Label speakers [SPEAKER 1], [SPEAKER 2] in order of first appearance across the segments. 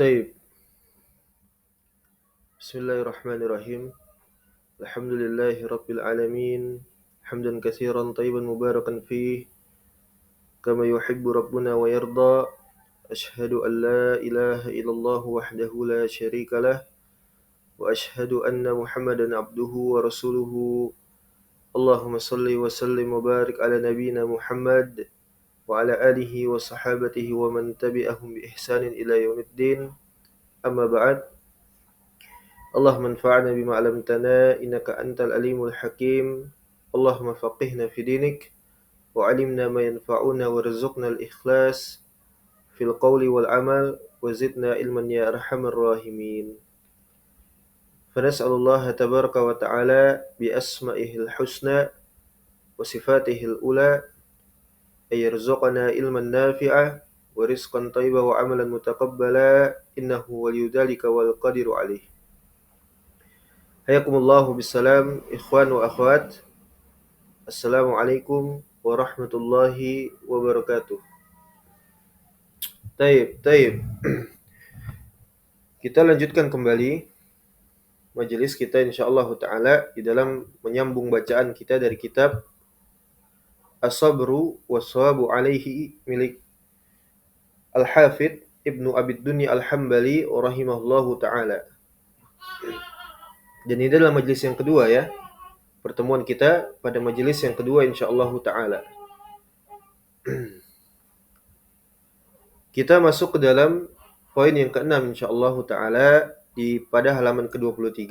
[SPEAKER 1] طيب. بسم الله الرحمن الرحيم. الحمد لله رب العالمين، حمدا كثيرا طيبا مباركا فيه كما يحب ربنا ويرضى. أشهد أن لا إله إلا الله وحده لا شريك له، وأشهد أن محمدا عبده ورسوله. اللهم صل وسلم وبارك على نبينا محمد وعلى آله وصحابته ومن تبعهم بإحسان إلى يوم الدين. أما بعد، اللهم انفعنا بما علمتنا إنك أنت العليم الحكيم. اللهم فقهنا في دينك وعلمنا ما ينفعنا وارزقنا الإخلاص في القول والعمل وزدنا علما يا أرحم الراحمين. فنسأل الله تبارك وتعالى بأسمائه الحسنى وصفاته الأولى أن يرزقنا علما نافعا ورزقا طيبا وعملا متقبلا، إنه ولي ذلك والقادر عليه. Hayakumullahu bisalam, ikhwan wa akhwat. Assalamualaikum warahmatullahi wabarakatuh. Taib. Kita lanjutkan kembali majelis kita insyaallah taala di dalam menyambung bacaan kita dari kitab As-Sabru was-Sawabu alaihi milik Al-Hafidz Ibnu Abid Dunya Al-Hambali rahimahullahu taala. Dan ini adalah majelis yang kedua ya. Pertemuan kita pada majelis yang kedua insyaallah taala. Kita masuk ke dalam poin yang ke-6 insyaallah taala pada halaman ke-23.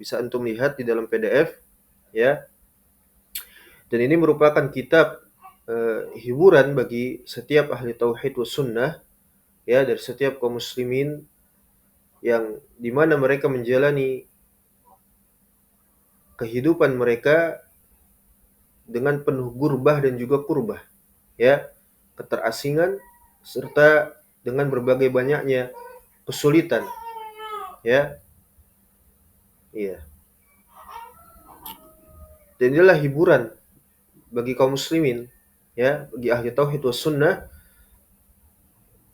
[SPEAKER 1] Bisa antum lihat di dalam PDF ya. Dan ini merupakan kitab hiburan bagi setiap ahli tauhid was sunnah ya, dari setiap kaum muslimin yang dimana mereka menjalani kehidupan mereka dengan penuh gurbah dan juga kurbah ya, keterasingan serta dengan berbagai banyaknya kesulitan ya. Iya. Dan inilah hiburan bagi kaum muslimin ya, bagi ahli tauhid was sunnah.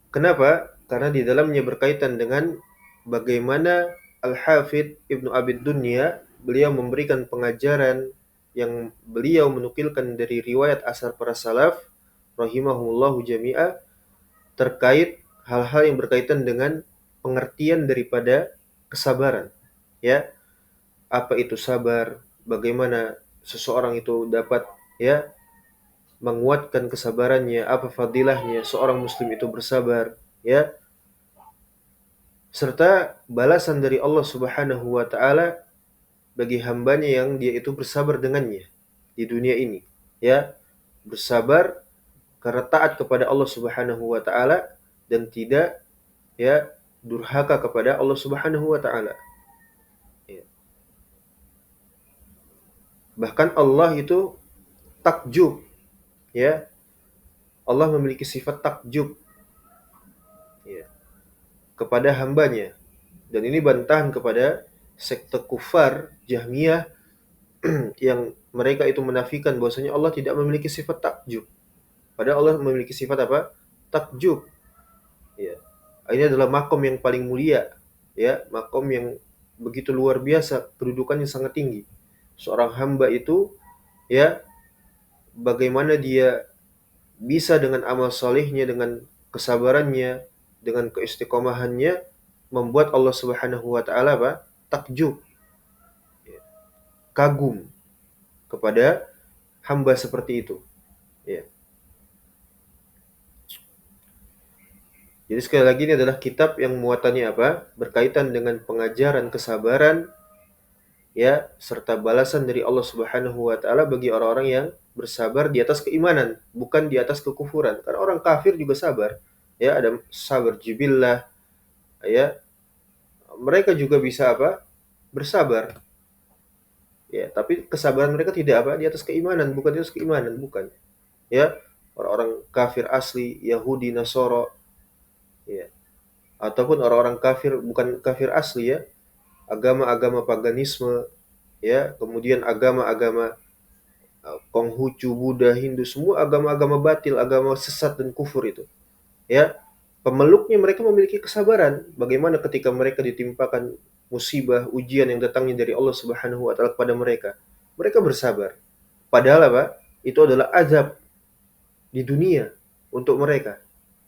[SPEAKER 1] Kenapa? Karena di dalamnya berkaitan dengan bagaimana Al-Hafidz Ibnu Abid Dunya beliau memberikan pengajaran yang beliau menukilkan dari riwayat asar para salaf rahimahumullahu jami'a terkait hal-hal yang berkaitan dengan pengertian daripada kesabaran ya. Apa itu sabar? Bagaimana seseorang itu dapat ya menguatkan kesabarannya, apa fadilahnya seorang muslim itu bersabar ya, serta balasan dari Allah Subhanahu wa taala bagi hambanya yang dia itu bersabar dengannya di dunia ini ya, bersabar karena taat kepada Allah Subhanahu wa taala dan tidak ya durhaka kepada Allah Subhanahu wa taala ya. Bahkan Allah itu takjub ya, Allah memiliki sifat takjub ya kepada hambanya. Dan ini bantahan kepada sekte kufar Jahmiyah yang mereka itu menafikan bahwasanya Allah tidak memiliki sifat takjub. Padahal Allah memiliki sifat apa? Takjub. Ya. Ini adalah makom yang paling mulia, ya, makom yang begitu luar biasa, kedudukannya sangat tinggi. Seorang hamba itu ya, bagaimana dia bisa dengan amal salehnya, dengan kesabarannya, dengan keistiqomahannya membuat Allah Subhanahu wa taala apa? Takjub. Ya. Kagum kepada hamba seperti itu. Ya. Jadi sekali lagi ini adalah kitab yang muatannya apa? Berkaitan dengan pengajaran kesabaran ya, serta balasan dari Allah Subhanahu wa taala bagi orang-orang yang bersabar di atas keimanan, bukan di atas kekufuran. Karena orang kafir juga sabar. Ya, ada sabar jibillah ya. Mereka juga bisa apa? Bersabar. Ya, tapi kesabaran mereka tidak apa? Di atas keimanan, bukan di atas keimanan, bukan. Ya, orang-orang kafir asli, Yahudi, Nasoro ya, ataupun orang-orang kafir bukan kafir asli ya, agama-agama paganisme ya, kemudian agama-agama Konghucu, Buddha, Hindu, semua agama-agama batil, agama sesat dan kufur itu ya, Pemeluknya mereka memiliki kesabaran. Bagaimana ketika mereka ditimpakan musibah, ujian yang datangnya dari Allah Subhanahu wa taala kepada mereka. Mereka bersabar. Padahal apa? Itu adalah azab di dunia untuk mereka,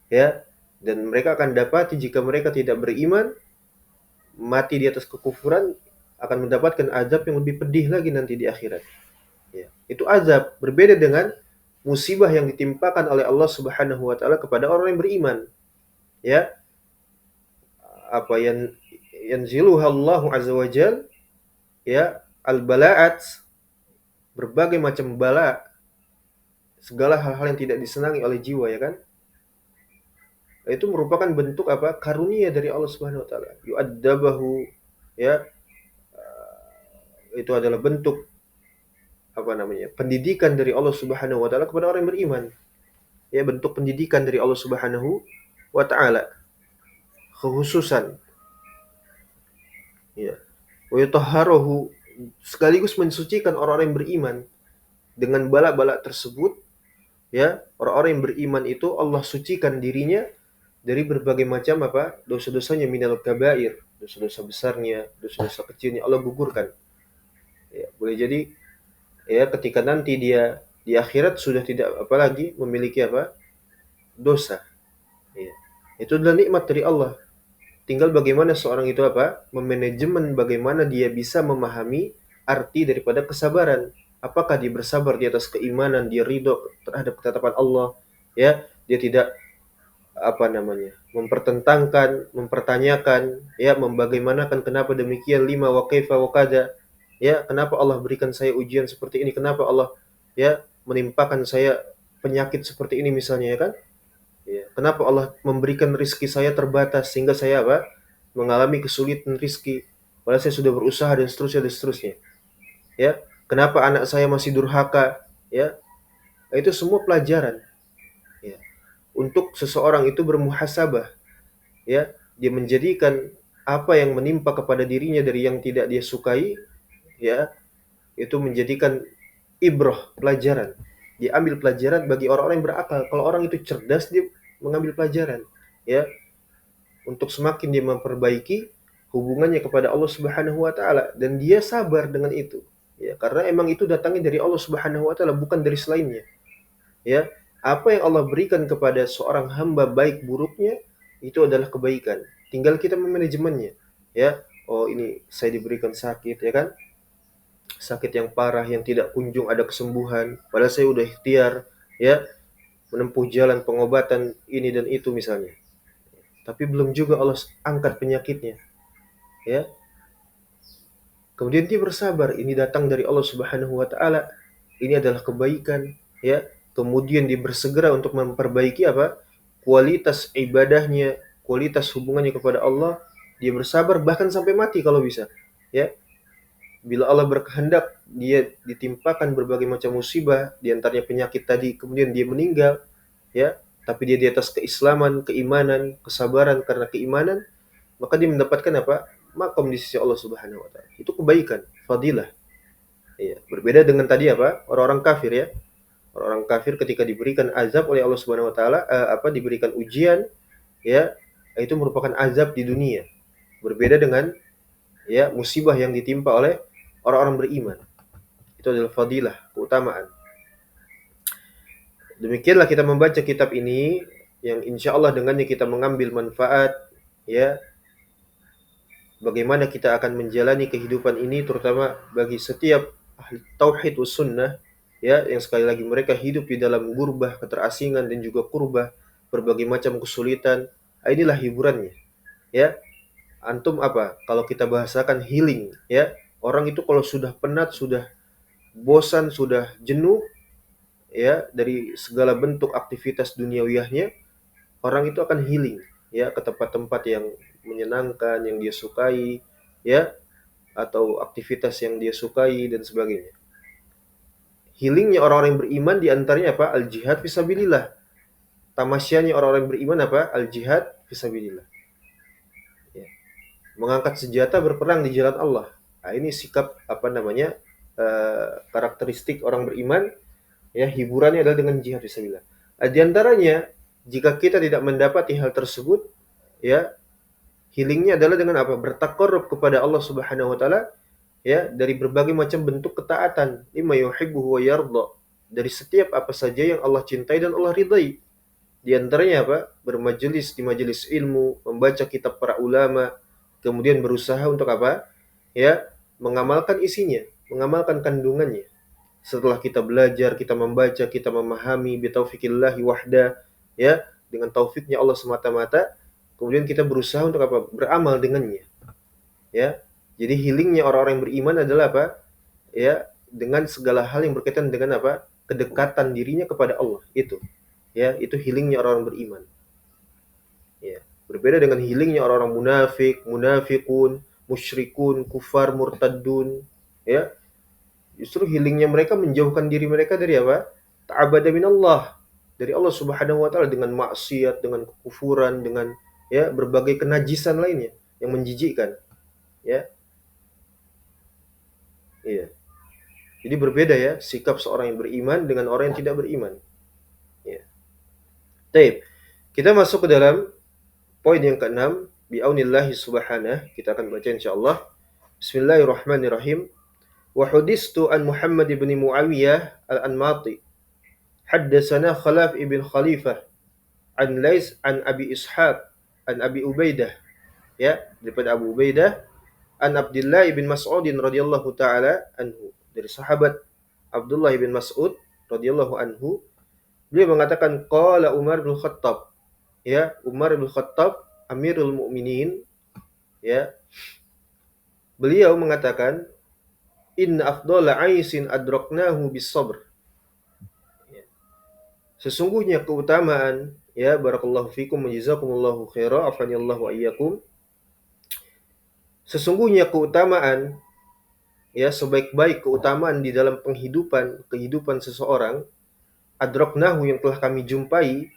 [SPEAKER 1] ya. Dan mereka akan dapati jika mereka tidak beriman, mati di atas kekufuran, akan mendapatkan azab yang lebih pedih lagi nanti di akhirat. Ya. Itu azab berbeda dengan musibah yang ditimpakan oleh Allah Subhanahu wa taala kepada orang yang beriman. Ya, apa yang yanziluha Allahu azza wajal, ya, al-bala'at, berbagai macam bala, segala hal-hal yang tidak disenangi oleh jiwa, ya kan? Itu merupakan bentuk apa? Karunia dari Allah Subhanahu wa taala. Yu'addabahu, ya, itu adalah bentuk apa namanya? Pendidikan dari Allah Subhanahu wa taala kepada orang yang beriman. Ya, bentuk pendidikan dari Allah Subhanahu wa taala, kekhususan, ya. Wa yutahharuhu, sekaligus mensucikan orang-orang yang beriman dengan bala-bala tersebut, ya. Orang-orang yang beriman itu Allah sucikan dirinya dari berbagai macam apa? Dosa-dosanya, minal kabair, dosa-dosa besarnya, dosa-dosa kecilnya Allah gugurkan. Ya, boleh jadi ya ketika nanti dia di akhirat sudah tidak apalagi memiliki apa? Dosa. Ya. Itu adalah nikmat dari Allah. Tinggal bagaimana seorang itu apa? Memanajemen bagaimana dia bisa memahami arti daripada kesabaran. Apakah dia bersabar di atas keimanan, dia ridho terhadap ketetapan Allah, ya, dia tidak apa namanya? Mempertentangkan, mempertanyakan, ya, membagaimanakan kenapa demikian, lima wa kaifa wa kada. Ya, kenapa Allah berikan saya ujian seperti ini? Kenapa Allah, ya, menimpakan saya penyakit seperti ini misalnya, ya kan? Ya. Kenapa Allah memberikan rizki saya terbatas sehingga saya apa? Mengalami kesulitan rizki. Padahal saya sudah berusaha dan seterusnya dan seterusnya. Ya. Kenapa anak saya masih durhaka? Ya. Itu semua pelajaran. Ya. Untuk seseorang itu bermuhasabah. Ya. Dia menjadikan apa yang menimpa kepada dirinya dari yang tidak dia sukai, ya, itu menjadikan ibroh, pelajaran. Dia ambil pelajaran bagi orang-orang yang berakal. Kalau orang itu cerdas, dia mengambil pelajaran, ya, untuk semakin dia memperbaiki hubungannya kepada Allah Subhanahu wa taala, dan dia sabar dengan itu. Ya, karena emang itu datangnya dari Allah Subhanahu wa taala, bukan dari selainnya. Ya, apa yang Allah berikan kepada seorang hamba baik buruknya itu adalah kebaikan. Tinggal kita memanajemennya. Ya, oh ini saya diberikan sakit, ya kan? Sakit yang parah yang tidak kunjung ada kesembuhan. Padahal saya udah ikhtiar, ya, menempuh jalan pengobatan ini dan itu misalnya. Tapi belum juga Allah angkat penyakitnya, ya. Kemudian dia bersabar, ini datang dari Allah Subhanahu wa taala. Ini adalah kebaikan, ya. Kemudian dia bersegera untuk memperbaiki apa? Kualitas ibadahnya, kualitas hubungannya kepada Allah. Dia bersabar bahkan sampai mati kalau bisa, ya. Bila Allah berkehendak, dia ditimpakan berbagai macam musibah, di antaranya penyakit tadi, kemudian dia meninggal, ya. Tapi dia di atas keislaman, keimanan, kesabaran karena keimanan, maka dia mendapatkan apa? Makom di sisi Allah Subhanahu wa taala. Itu kebaikan, fadilah. Iya, berbeda dengan tadi apa? Orang-orang kafir, ya. Orang-orang kafir ketika diberikan azab oleh Allah Subhanahu wa taala, diberikan ujian, ya, itu merupakan azab di dunia. Berbeda dengan, ya, musibah yang ditimpa oleh orang-orang beriman. Itu adalah fadilah, keutamaan. Demikianlah kita membaca kitab ini yang insya Allah dengannya kita mengambil manfaat, ya, bagaimana kita akan menjalani kehidupan ini, terutama bagi setiap ahli tauhid was sunnah, ya, yang sekali lagi mereka hidup di dalam gurbah, keterasingan dan juga kurbah, berbagai macam kesulitan. Inilah hiburannya, ya. Antum apa? Kalau kita bahasakan healing, ya. Orang itu kalau sudah penat, sudah bosan, sudah jenuh, ya, dari segala bentuk aktivitas duniawiyahnya, orang itu akan healing, ya, ke tempat-tempat yang menyenangkan, yang dia sukai, ya, atau aktivitas yang dia sukai dan sebagainya. Healingnya orang-orang yang beriman diantaranya apa? Al-jihad fisabilillah. Tamasyanya orang-orang yang beriman apa? Al-jihad fisabilillah. Ya. Mengangkat senjata berperang di jalan Allah. Nah, ini sikap apa namanya? Karakteristik orang beriman, ya, hiburannya adalah dengan jihad fisabilillah. Di antaranya Jika kita tidak mendapati hal tersebut, ya, healingnya adalah dengan apa? Bertakarrub kepada Allah Subhanahu wa taala, ya, dari berbagai macam bentuk ketaatan, lima yuhibbu wa yarda, dari setiap apa saja yang Allah cintai dan Allah ridai. Di antaranya apa? Bermajelis di majelis ilmu, membaca kitab para ulama, kemudian berusaha untuk apa? Ya, mengamalkan isinya, mengamalkan kandungannya. Setelah kita belajar, kita membaca, kita memahami bitaufiqillahi wahda, ya, dengan taufiknya Allah semata-mata, kemudian kita berusaha untuk apa? Beramal dengannya, ya. Jadi healingnya orang-orang yang beriman adalah apa? Ya, dengan segala hal yang berkaitan dengan apa? Kedekatan dirinya kepada Allah, itu. Ya, itu healingnya orang-orang beriman. Ya. Berbeda dengan healingnya orang-orang munafik, munafikun, musyrikun, kufar, murtadun, ya. Justru healingnya mereka menjauhkan diri mereka dari apa? Ta'abada minallah, dari Allah Subhanahu wa taala, dengan maksiat, dengan kekufuran, dengan, ya, berbagai kenajisan lainnya yang menjijikkan, ya. Iya. Jadi berbeda ya sikap seorang yang beriman dengan orang yang tidak beriman. Ya. Baik. Kita masuk ke dalam poin yang keenam, biaunillahi subhanahu. Kita akan baca insyaallah. Bismillahirrahmanirrahim. Wa hudistu an Muhammad ibn Muawiyah al-Anmati. Haddatsana Khalaf ibn Khalifah an Lais an Abi Ishaq an Abi Ubaidah, ya, daripada Abu Ubaidah, an Abdullah ibn Mas'ud radhiyallahu taala anhu, dari sahabat Abdullah bin Mas'ud radhiyallahu anhu, beliau mengatakan qala Umar bin Khattab, ya, Umar bin Khattab Amirul Mukminin, ya, beliau mengatakan inna afdhala aisin adraknahu bis sabr, ya, sesungguhnya keutamaan, ya, barakallahu fikum jazakumullahu khaira afanillahu wa iyyakum, sesungguhnya keutamaan, ya, sebaik-baik keutamaan di dalam kehidupan seseorang, adraknahu, yang telah kami jumpai,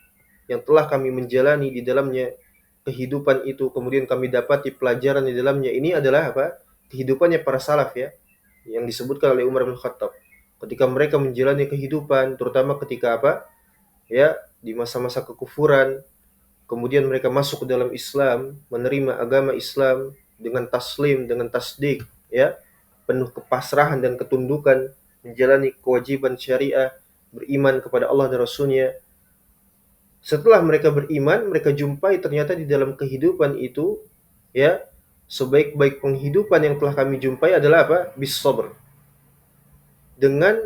[SPEAKER 1] yang telah kami menjalani di dalamnya kehidupan itu, kemudian kami dapati pelajaran di dalamnya, ini adalah apa? Kehidupannya para salaf, ya, yang disebutkan oleh Umar bin Khattab. Ketika mereka menjalani kehidupan, terutama ketika apa? Ya, di masa-masa kekufuran, kemudian mereka masuk ke dalam Islam, menerima agama Islam dengan taslim, dengan tasdik, ya, penuh kepasrahan dan ketundukan, menjalani kewajiban syariah, beriman kepada Allah dan Rasulnya. Setelah mereka beriman, mereka jumpai ternyata di dalam kehidupan itu, ya, sebaik-baik penghidupan yang telah kami jumpai adalah apa? Bis sabr. Dengan,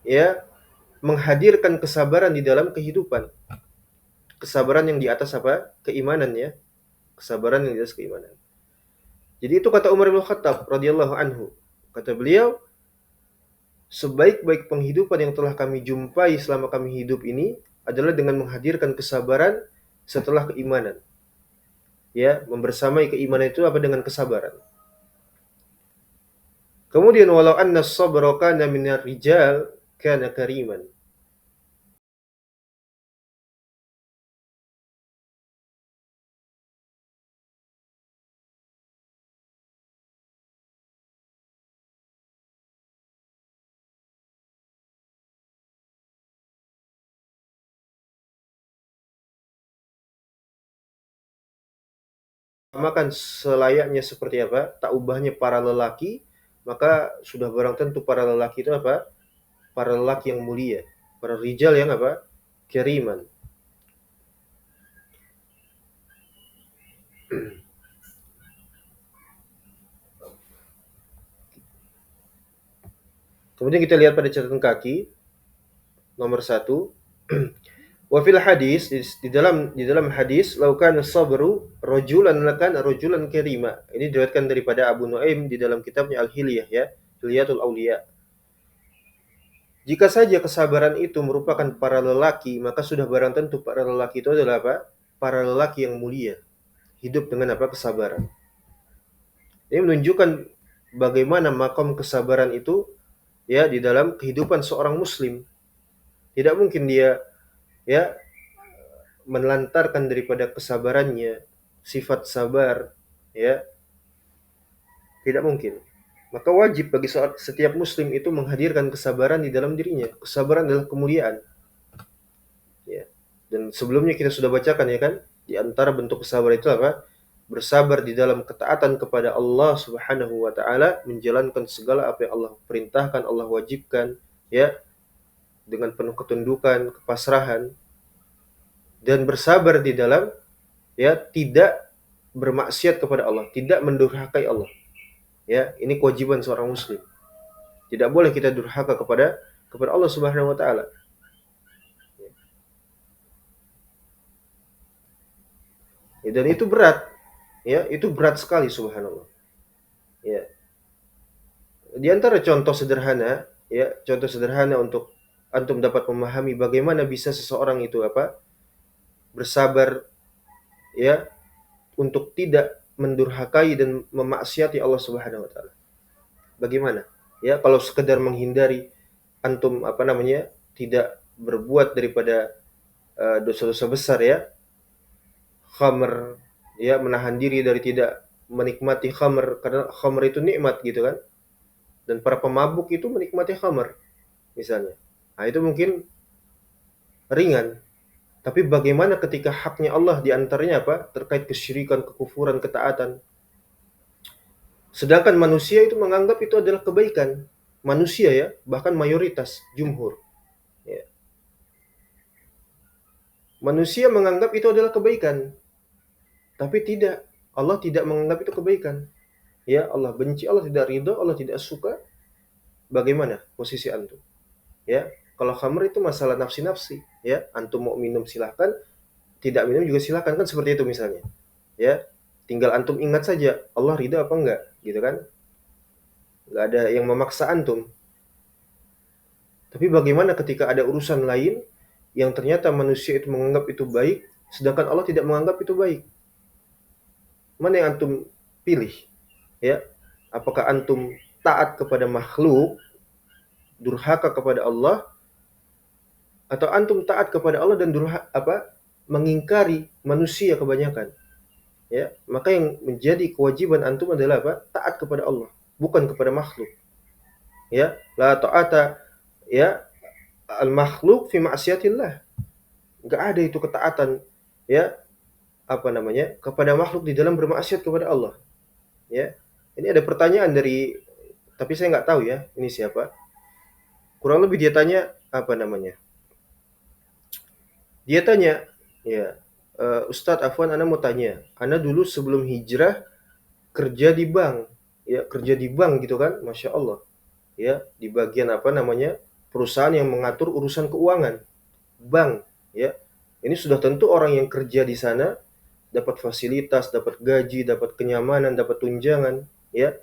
[SPEAKER 1] ya, menghadirkan kesabaran di dalam kehidupan. Kesabaran yang di atas apa? Keimanan, ya. Kesabaran yang di atas keimanan. Jadi itu kata Umar bin Khattab radhiyallahu anhu. Kata beliau, sebaik-baik penghidupan yang telah kami jumpai selama kami hidup ini adalah dengan menghadirkan kesabaran setelah keimanan. Ya, membersamai keimanan itu apa? Dengan kesabaran. Kemudian walau anna as-sabra kana minar rijal kana kariman. Makan selayaknya seperti apa? Tak ubahnya para lelaki, maka sudah barang tentu para lelaki itu apa? Para lelaki yang mulia, para rijal yang apa? Kariman. Kemudian kita lihat pada catatan kaki nomor 1. Wa fil hadis, di dalam hadis, laukan sabru rajulan lakan rajulan karima. Ini diriwayatkan daripada Abu Nuaim di dalam kitabnya Al-Hilyah, ya, Hilyatul Auliya. Jika saja kesabaran itu merupakan para lelaki, maka sudah barang tentu para lelaki itu adalah apa? Para lelaki yang mulia. Hidup dengan apa? Kesabaran. Ini menunjukkan bagaimana makom kesabaran itu, ya, di dalam kehidupan seorang muslim. Tidak mungkin dia, ya, menelantarkan daripada kesabarannya, sifat sabar, ya, tidak mungkin. Maka wajib bagi setiap muslim itu menghadirkan kesabaran di dalam dirinya. Kesabaran adalah kemuliaan, ya. Dan sebelumnya kita sudah bacakan ya kan, di antara bentuk kesabaran itu apa? Bersabar di dalam ketaatan kepada Allah Subhanahu wa taala, menjalankan segala apa yang Allah perintahkan, Allah wajibkan, ya, dengan penuh ketundukan, kepasrahan, dan bersabar di dalam ya tidak bermaksiat kepada Allah, tidak mendurhakai Allah. Ya, ini kewajiban seorang muslim. Tidak boleh kita durhaka kepada Allah Subhanahu wa taala. Ya, dan itu berat. Ya, itu berat sekali subhanallah. Ya. Di antara contoh sederhana, ya, contoh sederhana untuk antum dapat memahami bagaimana bisa seseorang itu apa? Bersabar ya untuk tidak mendurhakai dan memaksiati Allah Subhanahu wa taala. Bagaimana? Ya, kalau sekedar menghindari antum apa namanya? Tidak berbuat daripada dosa-dosa besar ya, khamr, ya, menahan diri dari tidak menikmati khamr karena khamr itu nikmat gitu kan. Dan para pemabuk itu menikmati khamr misalnya. Nah, itu mungkin ringan. Tapi bagaimana ketika haknya Allah di antaranya apa? Terkait kesyirikan, kekufuran, ketaatan. Sedangkan manusia itu menganggap itu adalah kebaikan. Manusia ya, bahkan mayoritas, jumhur. Ya. Manusia menganggap itu adalah kebaikan. Tapi tidak. Allah tidak menganggap itu kebaikan. Ya, Allah benci, Allah tidak ridho, Allah tidak suka. Bagaimana posisi antum? Ya, kalau khamr itu masalah nafsi-nafsi. Ya, antum mau minum silahkan, tidak minum juga silahkan, kan seperti itu misalnya. Ya, tinggal antum ingat saja Allah ridha apa enggak, gitu kan? Enggak ada yang memaksa antum. Tapi bagaimana ketika ada urusan lain yang ternyata manusia itu menganggap itu baik, sedangkan Allah tidak menganggap itu baik? Mana yang antum pilih? Ya, apakah antum taat kepada makhluk, durhaka kepada Allah, atau antum taat kepada Allah dan mengingkari manusia kebanyakan? Ya, maka yang menjadi kewajiban antum adalah apa? Taat kepada Allah, bukan kepada makhluk. Ya, la ta'ata ya al makhluk fi ma'siyatillah. Enggak ada itu ketaatan ya apa namanya? Kepada makhluk di dalam bermaksiat kepada Allah. Ya. Ini ada pertanyaan dari, tapi saya nggak tahu ya ini siapa. Kurang lebih dia tanya apa namanya? Dia tanya, ya, Ustadz Afwan, ana mau tanya, ana dulu sebelum hijrah kerja di bank, ya, kerja di bank gitu kan, masya Allah, ya, di bagian apa namanya, perusahaan yang mengatur urusan keuangan, bank, ya, ini sudah tentu orang yang kerja di sana dapat fasilitas, dapat gaji, dapat kenyamanan, dapat tunjangan, ya.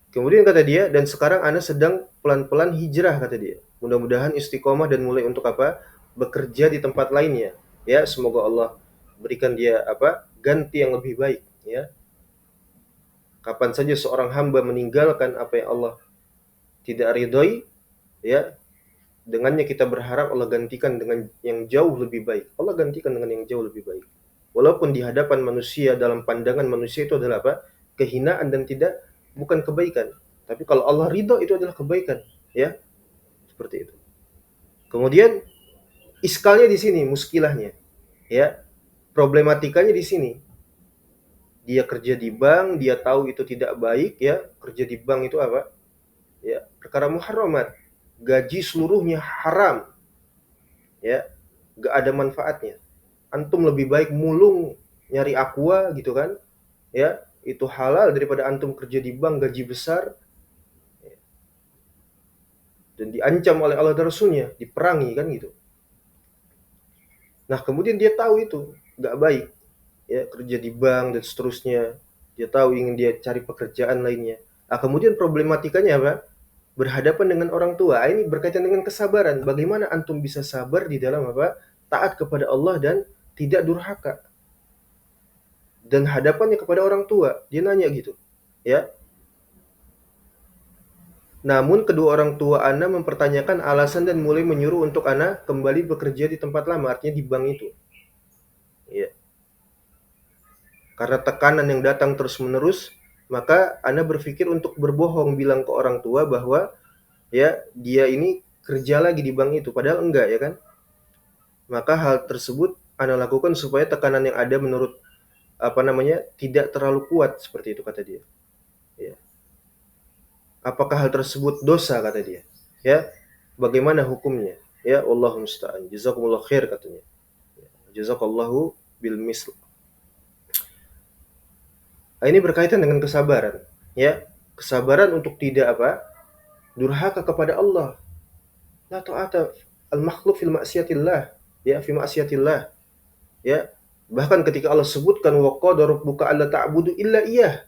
[SPEAKER 1] Kemudian kata dia, dan sekarang ana sedang pelan-pelan hijrah kata dia. Mudah-mudahan istiqomah dan mulai untuk apa? Bekerja di tempat lainnya. Ya, semoga Allah berikan dia apa? Ganti yang lebih baik, ya. Kapan saja seorang hamba meninggalkan apa yang Allah tidak ridhoi, ya, dengannya kita berharap Allah gantikan dengan yang jauh lebih baik. Allah gantikan dengan yang jauh lebih baik. Walaupun di hadapan manusia, dalam pandangan manusia itu adalah apa? Kehinaan dan tidak bukan kebaikan. Tapi kalau Allah ridho itu adalah kebaikan, ya. Seperti itu. Kemudian iskalnya di sini, muskilahnya, ya. Problematikanya di sini. Dia kerja di bank, dia tahu itu tidak baik, ya. Kerja di bank itu apa? Ya, perkara muharramat. Gaji seluruhnya haram. Ya. Gak ada manfaatnya. Antum lebih baik mulung nyari aqua gitu kan? Ya, itu halal daripada antum kerja di bank gaji besar dan diancam oleh Allah dan Rasulnya, diperangi kan gitu. Nah, kemudian dia tahu itu nggak baik, ya, kerja di bank dan seterusnya. Dia tahu ingin dia cari pekerjaan lainnya. Nah, kemudian problematikanya apa? Berhadapan dengan orang tua. Ini berkaitan dengan kesabaran. Bagaimana antum bisa sabar di dalam apa? Taat kepada Allah dan tidak durhaka. Dan hadapannya kepada orang tua. Dia nanya gitu. Ya. Namun kedua orang tua Ana mempertanyakan alasan dan mulai menyuruh untuk Ana kembali bekerja di tempat lama, artinya di bank itu. Ya. Karena tekanan yang datang terus-menerus, maka Ana berpikir untuk berbohong bilang ke orang tua bahwa ya dia ini kerja lagi di bank itu, padahal enggak ya kan. Maka hal tersebut Anda lakukan supaya tekanan yang ada menurut tidak terlalu kuat, seperti itu kata dia. Ya. Apakah hal tersebut dosa, kata dia? Ya, bagaimana hukumnya? Ya, Allahu musta'an. Jazakumullah khair, katanya. Jazakallahu bil misl. Nah, ini berkaitan dengan kesabaran, ya. Kesabaran untuk tidak durhaka kepada Allah. La ta'ata al-makhluk fil ma'siyatillah, ya, fi ma'siyatillah, ya. Bahkan ketika Allah sebutkan wa qadara rabbuka alla ta'budu illa iyyah,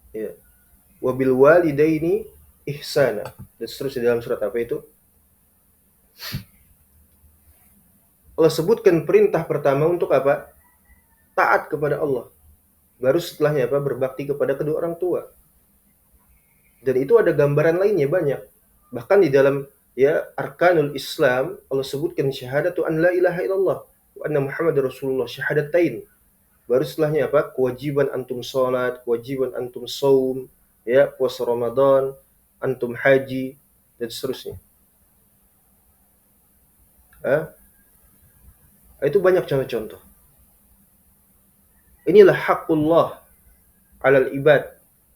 [SPEAKER 1] ya, wa bil walidaini ihsana. Dan seterusnya dalam surat apa itu? Allah sebutkan perintah pertama untuk apa? Taat kepada Allah. Baru setelahnya berbakti kepada kedua orang tua. Dan itu ada gambaran lainnya banyak. Bahkan di dalam arkanul Islam Allah sebutkan syahadatu an la ilaha illallah wa anna Muhammadar Rasulullah, syahadatain. Baru setelahnya kewajiban antum salat, kewajiban antum saum, ya, puasa Ramadan, antum haji, dan seterusnya. Itu banyak contoh-contoh. Inilah hakullah alal ibad,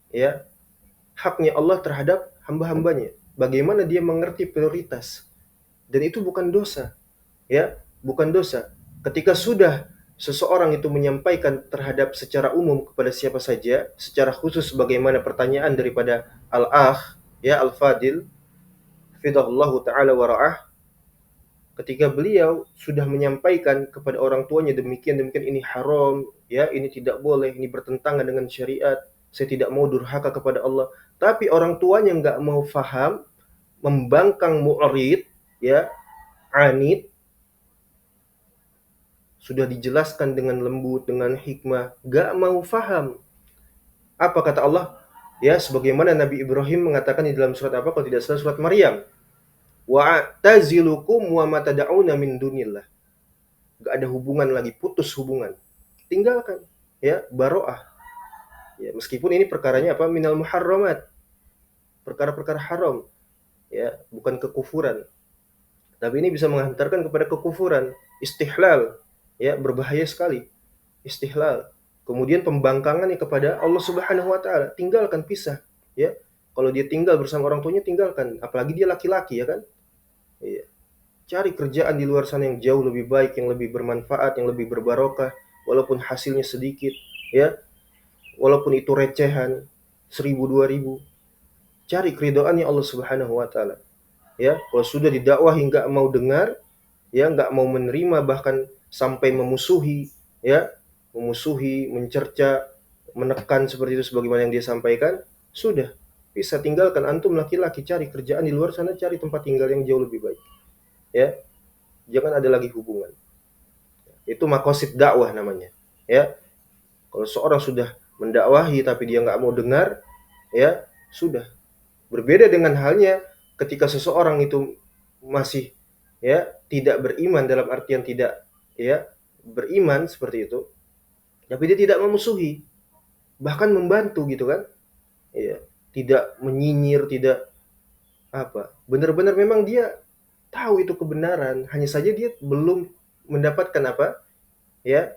[SPEAKER 1] ya, haknya Allah terhadap hamba-hambanya. Bagaimana dia mengerti prioritas. Dan itu bukan dosa, ya, bukan dosa. Ketika sudah seseorang itu menyampaikan terhadap secara umum kepada siapa saja, secara khusus bagaimana pertanyaan daripada al-akh, ya, al-fadil, fidahullahu ta'ala wa ra'ah, ketika beliau sudah menyampaikan kepada orang tuanya demikian ini haram, ya, ini tidak boleh, ini bertentangan dengan syariat, saya tidak mau durhaka kepada Allah, tapi orang tuanya nggak mau faham, membangkang, mu'rid, ya, anid, sudah dijelaskan dengan lembut, dengan hikmah, nggak mau faham. Apa kata Allah? Ya, sebagaimana Nabi Ibrahim mengatakan di dalam surat apa kalau tidak salah, surat Maryam, wa'tazilukum wa ma tad'una min dunillah. Gak ada hubungan lagi, putus hubungan, tinggalkan, ya, baro'ah, ya, meskipun ini perkaranya minal muharramat, perkara-perkara haram, ya, bukan kekufuran, tapi ini bisa menghantarkan kepada kekufuran, istihlal, ya, berbahaya sekali, istihlal. Kemudian pembangkangannya kepada Allah Subhanahu wa taala, tinggalkan, pisah, ya. Kalau dia tinggal bersama orang tuanya, tinggalkan, apalagi dia laki-laki, ya kan? Iya. Cari kerjaan di luar sana yang jauh lebih baik, yang lebih bermanfaat, yang lebih berbarokah, walaupun hasilnya sedikit, ya, walaupun itu recehan, 1.000 2.000. Cari keridhaannya Allah Subhanahu wa taala. Ya, kalau sudah didakwahi nggak mau dengar, ya, nggak mau menerima, bahkan sampai memusuhi, ya, memusuhi, mencerca, menekan seperti itu sebagaimana yang dia sampaikan, sudah bisa tinggalkan, antum laki-laki, cari kerjaan di luar sana, cari tempat tinggal yang jauh lebih baik, ya, jangan ada lagi hubungan. Itu makosid dakwah namanya, ya. Kalau seorang sudah mendakwahi tapi dia nggak mau dengar, ya, sudah. Berbeda dengan halnya ketika seseorang itu masih, ya, tidak beriman, dalam artian tidak, ya, beriman seperti itu, tapi dia tidak memusuhi, bahkan membantu, gitu kan, ya, tidak menyinyir, tidak benar-benar memang dia tahu itu kebenaran, hanya saja dia belum mendapatkan ya,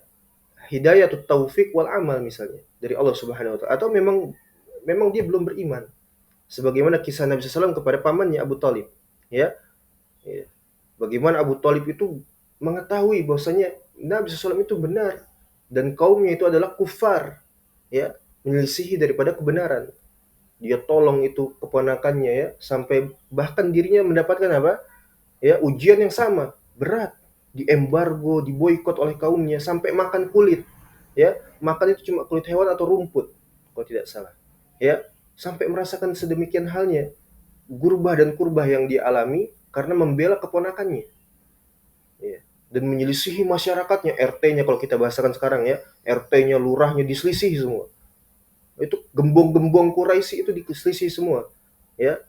[SPEAKER 1] hidayatut taufik wal amal misalnya dari Allah Subhanahu wa taala, atau memang dia belum beriman. Sebagaimana kisah Nabi SAW kepada pamannya Abu Talib, ya, ya. Bagaimana Abu Talib itu mengetahui bahwasanya Nabi SAW itu benar dan kaumnya itu adalah kufar, ya, menyelisihi daripada kebenaran. Dia tolong itu keponakannya, ya, sampai bahkan dirinya mendapatkan ya, ujian yang sama, berat, diembargo, diboikot oleh kaumnya, sampai makan kulit, ya, makan itu cuma kulit hewan atau rumput kalau tidak salah, ya, sampai merasakan sedemikian halnya gurbah dan kurbah yang dia alami karena membela keponakannya, ya, dan menyelisihi masyarakatnya, RT-nya kalau kita bahasakan sekarang, ya, RT-nya, lurahnya diselisih semua, itu gembong-gembong Quraisy itu diselisih semua, ya.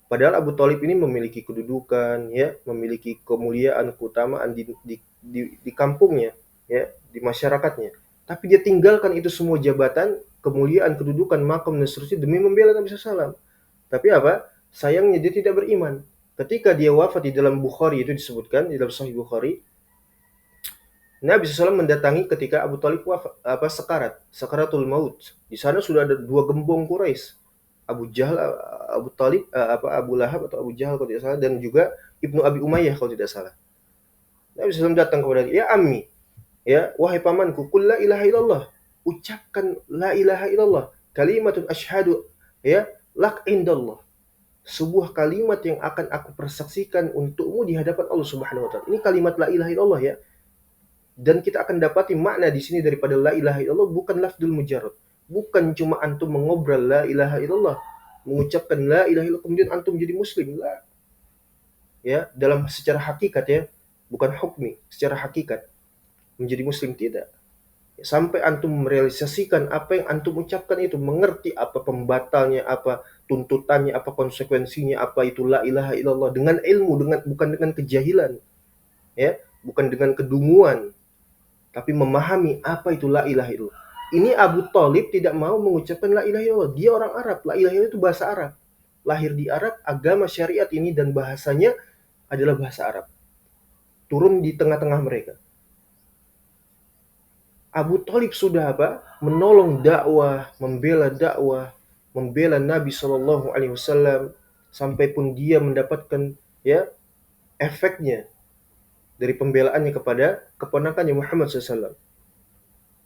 [SPEAKER 1] Padahal Abu Thalib ini memiliki kedudukan, ya, memiliki kemuliaan, keutamaan di kampungnya, ya, di masyarakatnya. Tapi dia tinggalkan itu semua jabatan, kemuliaan, kedudukan, makam dan seterusnya demi membela Nabi SAW. Tapi sayangnya dia tidak beriman. ketika dia wafat di dalam Bukhari itu disebutkan di dalam Sahih Bukhari, Nabi SAW mendatangi ketika Abu Talib wafat, sakaratul maut. Di sana sudah ada dua gembong Quraisy, Abu Jahal, Abu Talib, Abu Lahab atau Abu Jahal kalau tidak salah, dan juga Ibnu Abi Umayyah kalau tidak salah. Nabi SAW datang kepada dia, ya ammi, ya wahai pamanku, qul la ilaha illallah, ucapkan la ilaha illallah, kalimatun asyhadu ya lak indallah, sebuah kalimat yang akan aku persaksikan untukmu di hadapan Allah Subhanahu wa taala. Ini kalimat la ilaha illallah ya. Dan kita akan dapati makna di sini daripada la ilaha illallah bukan lafzul mujarrad. Bukan cuma antum mengobrol la ilaha illallah, mengucapkan la ilaha illallah kemudian antum jadi muslim. La. Ya, dalam secara hakikat ya, bukan hukmi, secara hakikat menjadi muslim tidak. Sampai antum merealisasikan apa yang antum ucapkan itu, mengerti apa pembatalnya, apa tuntutannya, apa konsekuensinya, apa itu la ilaha illallah dengan ilmu, dengan bukan dengan kejahilan, ya, bukan dengan kedunguan, tapi memahami apa itu la ilaha illallah. Ini Abu Thalib tidak mau mengucapkan la ilaha illallah. Dia orang Arab. La ilaha illallah itu bahasa Arab. Lahir di Arab, agama syariat ini dan bahasanya adalah bahasa Arab. Turun di tengah-tengah mereka. Abu Thalib sudah apa? Menolong dakwah, membela Nabi Shallallahu Alaihi Wasallam sampai pun dia mendapatkan ya efeknya dari pembelaannya kepada keponakannya Muhammad SAW.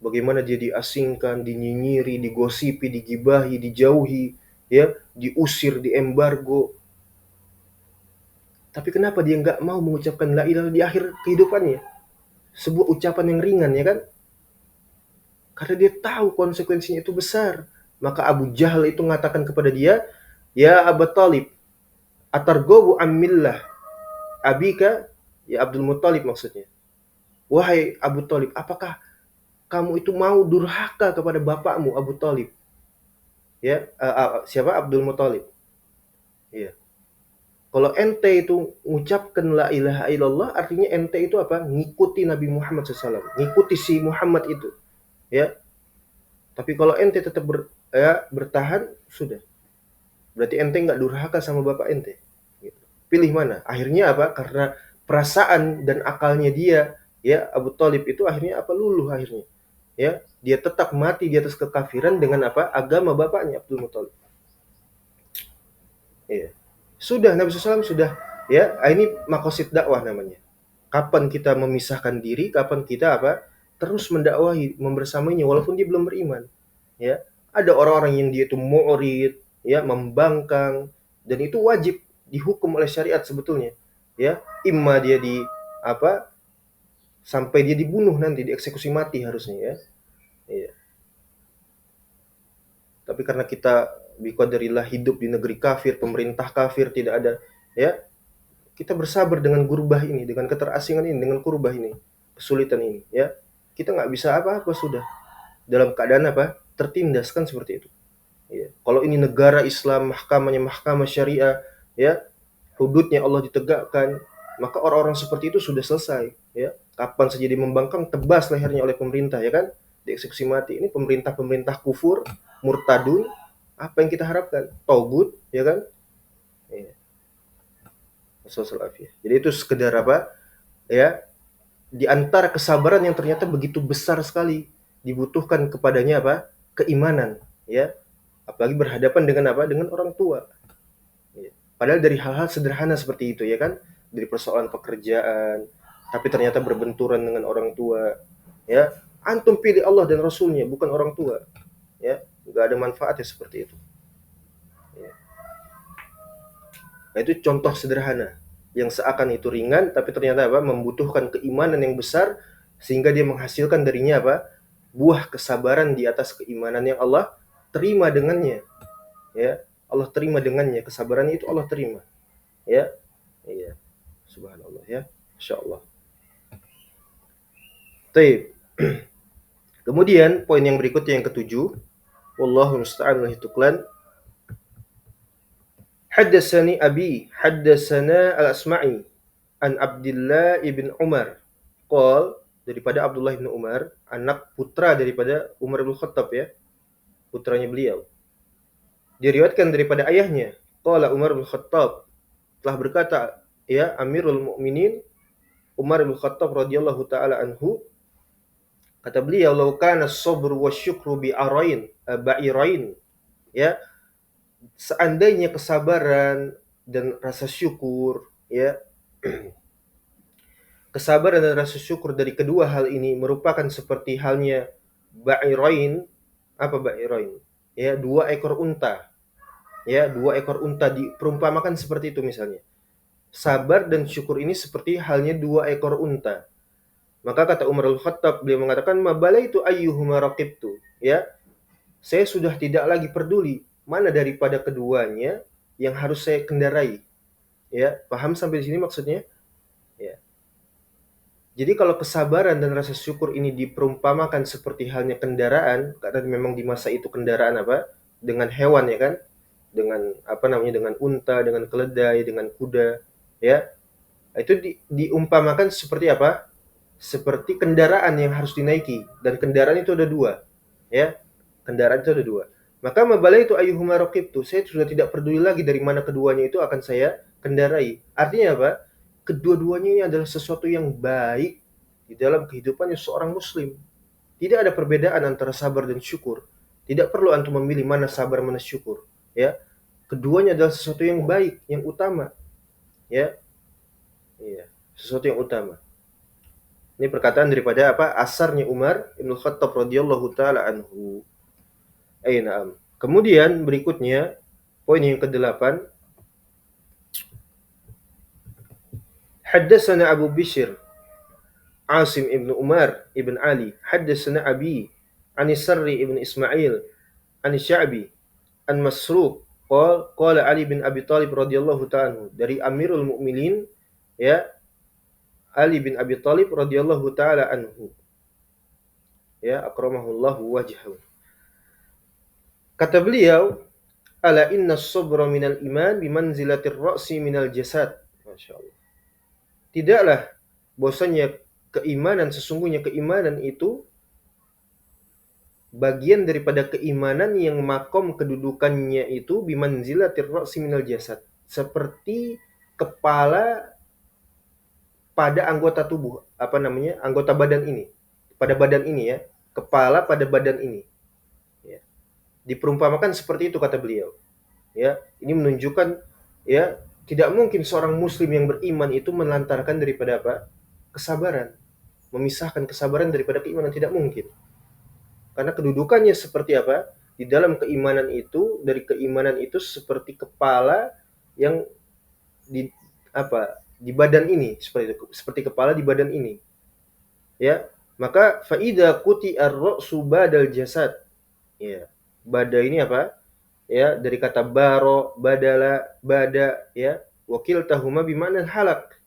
[SPEAKER 1] Bagaimana dia diasingkan, dinyinyiri, digosipi, digibahi, dijauhi, ya, diusir, diembargo. Tapi kenapa dia nggak mau mengucapkan la ilaha di akhir kehidupannya? Sebuah ucapan yang ringan, ya kan? Karena dia tahu konsekuensinya itu besar. Maka Abu Jahal itu mengatakan kepada dia, ya Abu Talib, atargobu ammillah abika, ya Abdul Muttalib maksudnya. Wahai Abu Talib, apakah kamu itu mau durhaka kepada bapakmu Abu Talib? Ya, siapa? Abdul Muttalib. Ya. Kalau ente itu mengucapkan la ilaha illallah, artinya ente itu apa? Ngikuti Nabi Muhammad SAW, ngikuti si Muhammad itu. Ya. Tapi kalau ente tetap bertahan, sudah. Berarti ente nggak durhaka sama bapak ente. Gitu. Pilih mana? Akhirnya apa? Karena perasaan dan akalnya dia, ya Abu Talib itu akhirnya apa? Luluh akhirnya. Ya, dia tetap mati di atas kekafiran dengan apa? Agama bapaknya Abdul Muthalib. Ya. Sudah Nabi SAW sudah ya, ini makosid dakwah namanya. Kapan kita memisahkan diri, kapan kita apa? Terus mendakwahi, membersamainya walaupun dia belum beriman. Ya. Ada orang-orang yang dia itu mu'rid, ya, membangkang, dan itu wajib dihukum oleh syariat sebetulnya. Ya, imma dia di apa? Sampai dia dibunuh nanti, dieksekusi mati harusnya ya. Ya. Tapi karena kita biqadarillah hidup di negeri kafir, pemerintah kafir, tidak ada ya, kita bersabar dengan gurbah ini, dengan keterasingan ini, dengan kurbah ini, kesulitan ini ya. Kita nggak bisa apa-apa sudah. Dalam keadaan apa? Tertindas kan seperti itu. Ya. Kalau ini negara Islam, mahkamahnya mahkamah syariah, ya, hududnya Allah ditegakkan, maka orang-orang seperti itu sudah selesai ya. Kapan saja dia membangkang, tebas lehernya oleh pemerintah ya kan, dieksekusi mati. Ini pemerintah kufur, murtadun, apa yang kita harapkan? Togut ya kan. Ya. Jadi itu sekedar apa ya, di antara kesabaran yang ternyata begitu besar sekali dibutuhkan kepadanya apa? Keimanan ya. Apalagi berhadapan dengan apa? Dengan orang tua. Ya. Padahal dari hal-hal sederhana seperti itu ya kan, dari persoalan pekerjaan, tapi ternyata berbenturan dengan orang tua. Ya, antum pilih Allah dan Rasulnya, bukan orang tua. Ya, nggak ada manfaatnya seperti itu. Ya. Nah, itu contoh sederhana yang seakan itu ringan, tapi ternyata apa? Membutuhkan keimanan yang besar sehingga dia menghasilkan darinya apa? Buah kesabaran di atas keimanan yang Allah terima dengannya. Ya, Allah terima dengannya, kesabaran itu Allah terima. Ya, iya, subhanallah ya, insyaallah. Baik. Kemudian poin yang berikutnya yang ketujuh, wallahu musta'an wa tuklan. Haddatsani abi, haddatsana al-Asma'i an Abdullah ibn Umar. Qal, daripada Abdullah ibn Umar, anak putra daripada Umar bin Khattab ya, putranya beliau. Diriwayatkan daripada ayahnya, qala Umar bin Khattab, telah berkata, ya, Amirul Mukminin Umar bin Khattab radhiyallahu taala anhu, kata beliau, "Lau kana as-sabru wasyukru ba'irain." Ya, seandainya kesabaran dan rasa syukur, ya, kesabaran dan rasa syukur dari kedua hal ini merupakan seperti halnya ba'irain. Apa ba'irain? Ya, dua ekor unta. Ya, dua ekor unta diperumpamakan seperti itu misalnya. Sabar dan syukur ini seperti halnya dua ekor unta. Maka kata Umar Al-Khattab, beliau mengatakan, "Mabalaitu ayyuhuma raqibtu." Ya, saya sudah tidak lagi peduli mana daripada keduanya yang harus saya kendarai. Ya, paham sampai di sini maksudnya? Ya. Jadi kalau kesabaran dan rasa syukur ini diperumpamakan seperti halnya kendaraan, karena memang di masa itu kendaraan apa? Dengan hewan, ya kan? Dengan apa namanya? Dengan unta, dengan keledai, dengan kuda, ya. Itu diumpamakan seperti apa? Seperti kendaraan yang harus dinaiki, dan kendaraan itu ada dua, ya. Kendaraan itu ada dua. Maka mabalai itu ayyuhuma raqibtu, saya sudah tidak peduli lagi dari mana keduanya itu akan saya kendarai. Artinya apa? Kedua-duanya ini adalah sesuatu yang baik di dalam kehidupannya seorang muslim. Tidak ada perbedaan antara sabar dan syukur. Tidak perlu antum memilih mana sabar mana syukur, ya. Keduanya adalah sesuatu yang baik, yang utama, ya. Iya, sesuatu yang utama. Ini perkataan daripada apa? Asarnya Umar Ibn Khattab radhiyallahu taala anhu. Na'am. Kemudian berikutnya, poin yang ke-8, haddatsana Abu Bishr Asim ibn Umar ibn Ali, haddatsana Abi Ani Sarri ibn Ismail Ani Sya'bi an Masruq qala Ali bin Abi Thalib radhiyallahu ta'ala anhu, dari Amirul Mukminin, ya, Ali bin Abi Thalib radhiyallahu ta'ala anhu, ya, akramahullahu wajhahu. Kata beliau, ala inna as-sabra minal iman bimanzilatir ra'si minal jasad. Masyaallah. Tidaklah bahwasanya keimanan, sesungguhnya keimanan itu bagian daripada keimanan yang makom kedudukannya itu bimanzilatir ra'si minal jasad, seperti kepala pada anggota tubuh, apa namanya, anggota badan ini, pada badan ini, ya, kepala pada badan ini, ya. Diperumpamakan seperti itu kata beliau, ya. Ini menunjukkan, ya, tidak mungkin seorang muslim yang beriman itu melantarkan daripada apa? Kesabaran. Memisahkan kesabaran daripada keimanan, tidak mungkin. Karena kedudukannya seperti apa? Di dalam keimanan itu, dari keimanan itu seperti kepala yang di apa? Di badan ini, seperti itu, seperti kepala di badan ini. Ya. Maka faida kuti ar-ra'su badal jasad. Ya. Bada ini apa? Ya, dari kata baro, badala, bada, ya. Wakil tahuma bimana halak.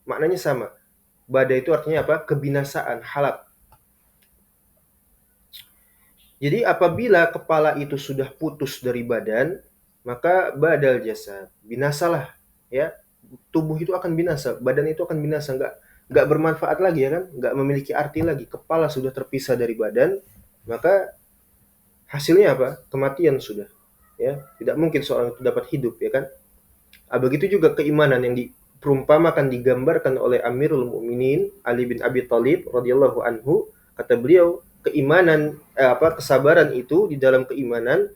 [SPEAKER 1] Maknanya sama. Bada itu artinya apa? Kebinasaan, halak. Jadi apabila kepala itu sudah putus dari badan, maka badal jasad, binasalah, ya. Tubuh itu akan binasa, badan itu akan binasa, enggak bermanfaat lagi, ya kan? Enggak memiliki arti lagi. Kepala sudah terpisah dari badan, maka hasilnya apa? Kematian sudah. Ya, tidak mungkin seorang itu dapat hidup, ya kan? Begitu juga keimanan yang diperumpamakan, digambarkan oleh Amirul Mukminin Ali bin Abi Thalib radhiyallahu anhu. Kata beliau, keimanan, kesabaran itu di dalam keimanan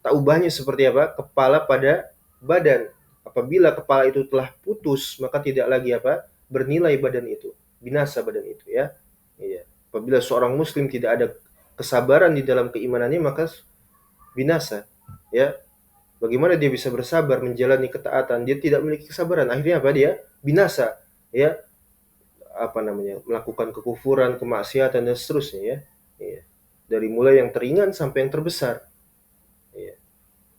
[SPEAKER 1] tak ubahnya seperti apa? Kepala pada badan. Apabila kepala itu telah putus, maka tidak lagi apa? Bernilai badan itu, binasa badan itu, ya. Iya. Apabila seorang muslim tidak ada kesabaran di dalam keimanannya, maka binasa, ya. Bagaimana dia bisa bersabar menjalani ketaatan? Dia tidak memiliki kesabaran. Akhirnya apa? Dia binasa, ya. Apa namanya? Melakukan kekufuran, kemaksiatan dan seterusnya, ya. Ya. Dari mulai yang teringan sampai yang terbesar. Ya.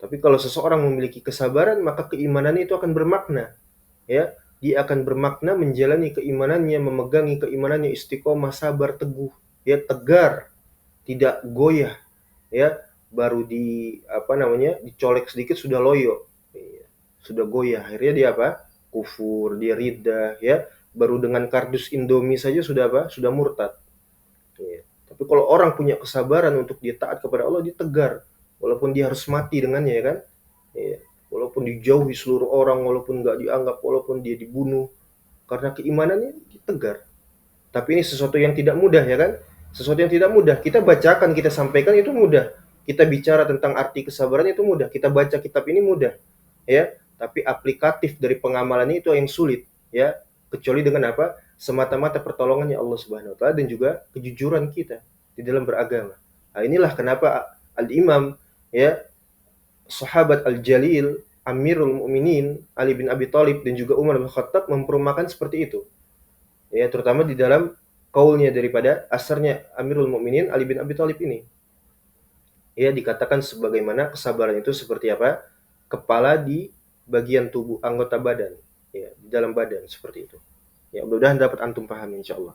[SPEAKER 1] Tapi kalau seseorang memiliki kesabaran, maka keimanannya itu akan bermakna, ya. Dia akan bermakna menjalani keimanannya, memegangi keimanannya, istiqomah, sabar, teguh, ya, tegar, tidak goyah, ya. Baru dicolek sedikit sudah loyo, ya. Sudah goyah, akhirnya dia apa? Kufur, dia riddah, ya. Baru dengan kardus Indomie saja sudah apa? Sudah murtad, ya. Tapi kalau orang punya kesabaran untuk dia taat kepada Allah, dia tegar, walaupun dia harus mati dengannya, ya kan? Ya. Walaupun walaupun dijauhi seluruh orang, walaupun nggak dianggap, walaupun dia dibunuh, karena keimanannya tegar. Tapi ini sesuatu yang tidak mudah, ya kan? Sesuatu yang tidak mudah. Kita bacakan, kita sampaikan itu mudah. Kita bicara tentang arti kesabaran itu mudah. Kita baca kitab ini mudah, ya. Tapi aplikatif dari pengamalannya itu yang sulit, ya. Kecuali dengan apa? Semata-mata pertolongannya Allah Subhanahu wa taala dan juga kejujuran kita di dalam beragama. Nah, inilah kenapa Al-Imam, ya, sahabat Al-Jalil, Amirul Mukminin Ali bin Abi Thalib dan juga Umar bin Khattab memperumakan seperti itu. Ya, terutama di dalam kaulnya daripada asarnya Amirul Mukminin Ali bin Abi Thalib ini. Ya, dikatakan sebagaimana kesabaran itu seperti apa? Kepala di bagian tubuh anggota badan, ya, di dalam badan seperti itu. Ya, mudah-mudahan dapat antum paham insyaallah.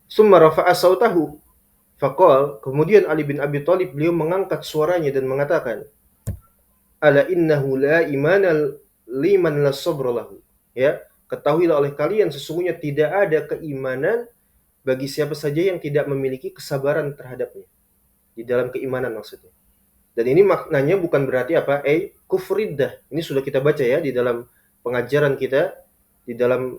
[SPEAKER 1] Summa rafa'a sautahu faqal, kemudian Ali bin Abi Thalib beliau mengangkat suaranya dan mengatakan, ala innahu la imana liman la sabra lahu. Ya, ketahuilah oleh kalian sesungguhnya tidak ada keimanan bagi siapa saja yang tidak memiliki kesabaran terhadapnya. Di dalam keimanan maksudnya. Dan ini maknanya bukan berarti apa? Kufriddah. Ini sudah kita baca ya di dalam pengajaran kita, di dalam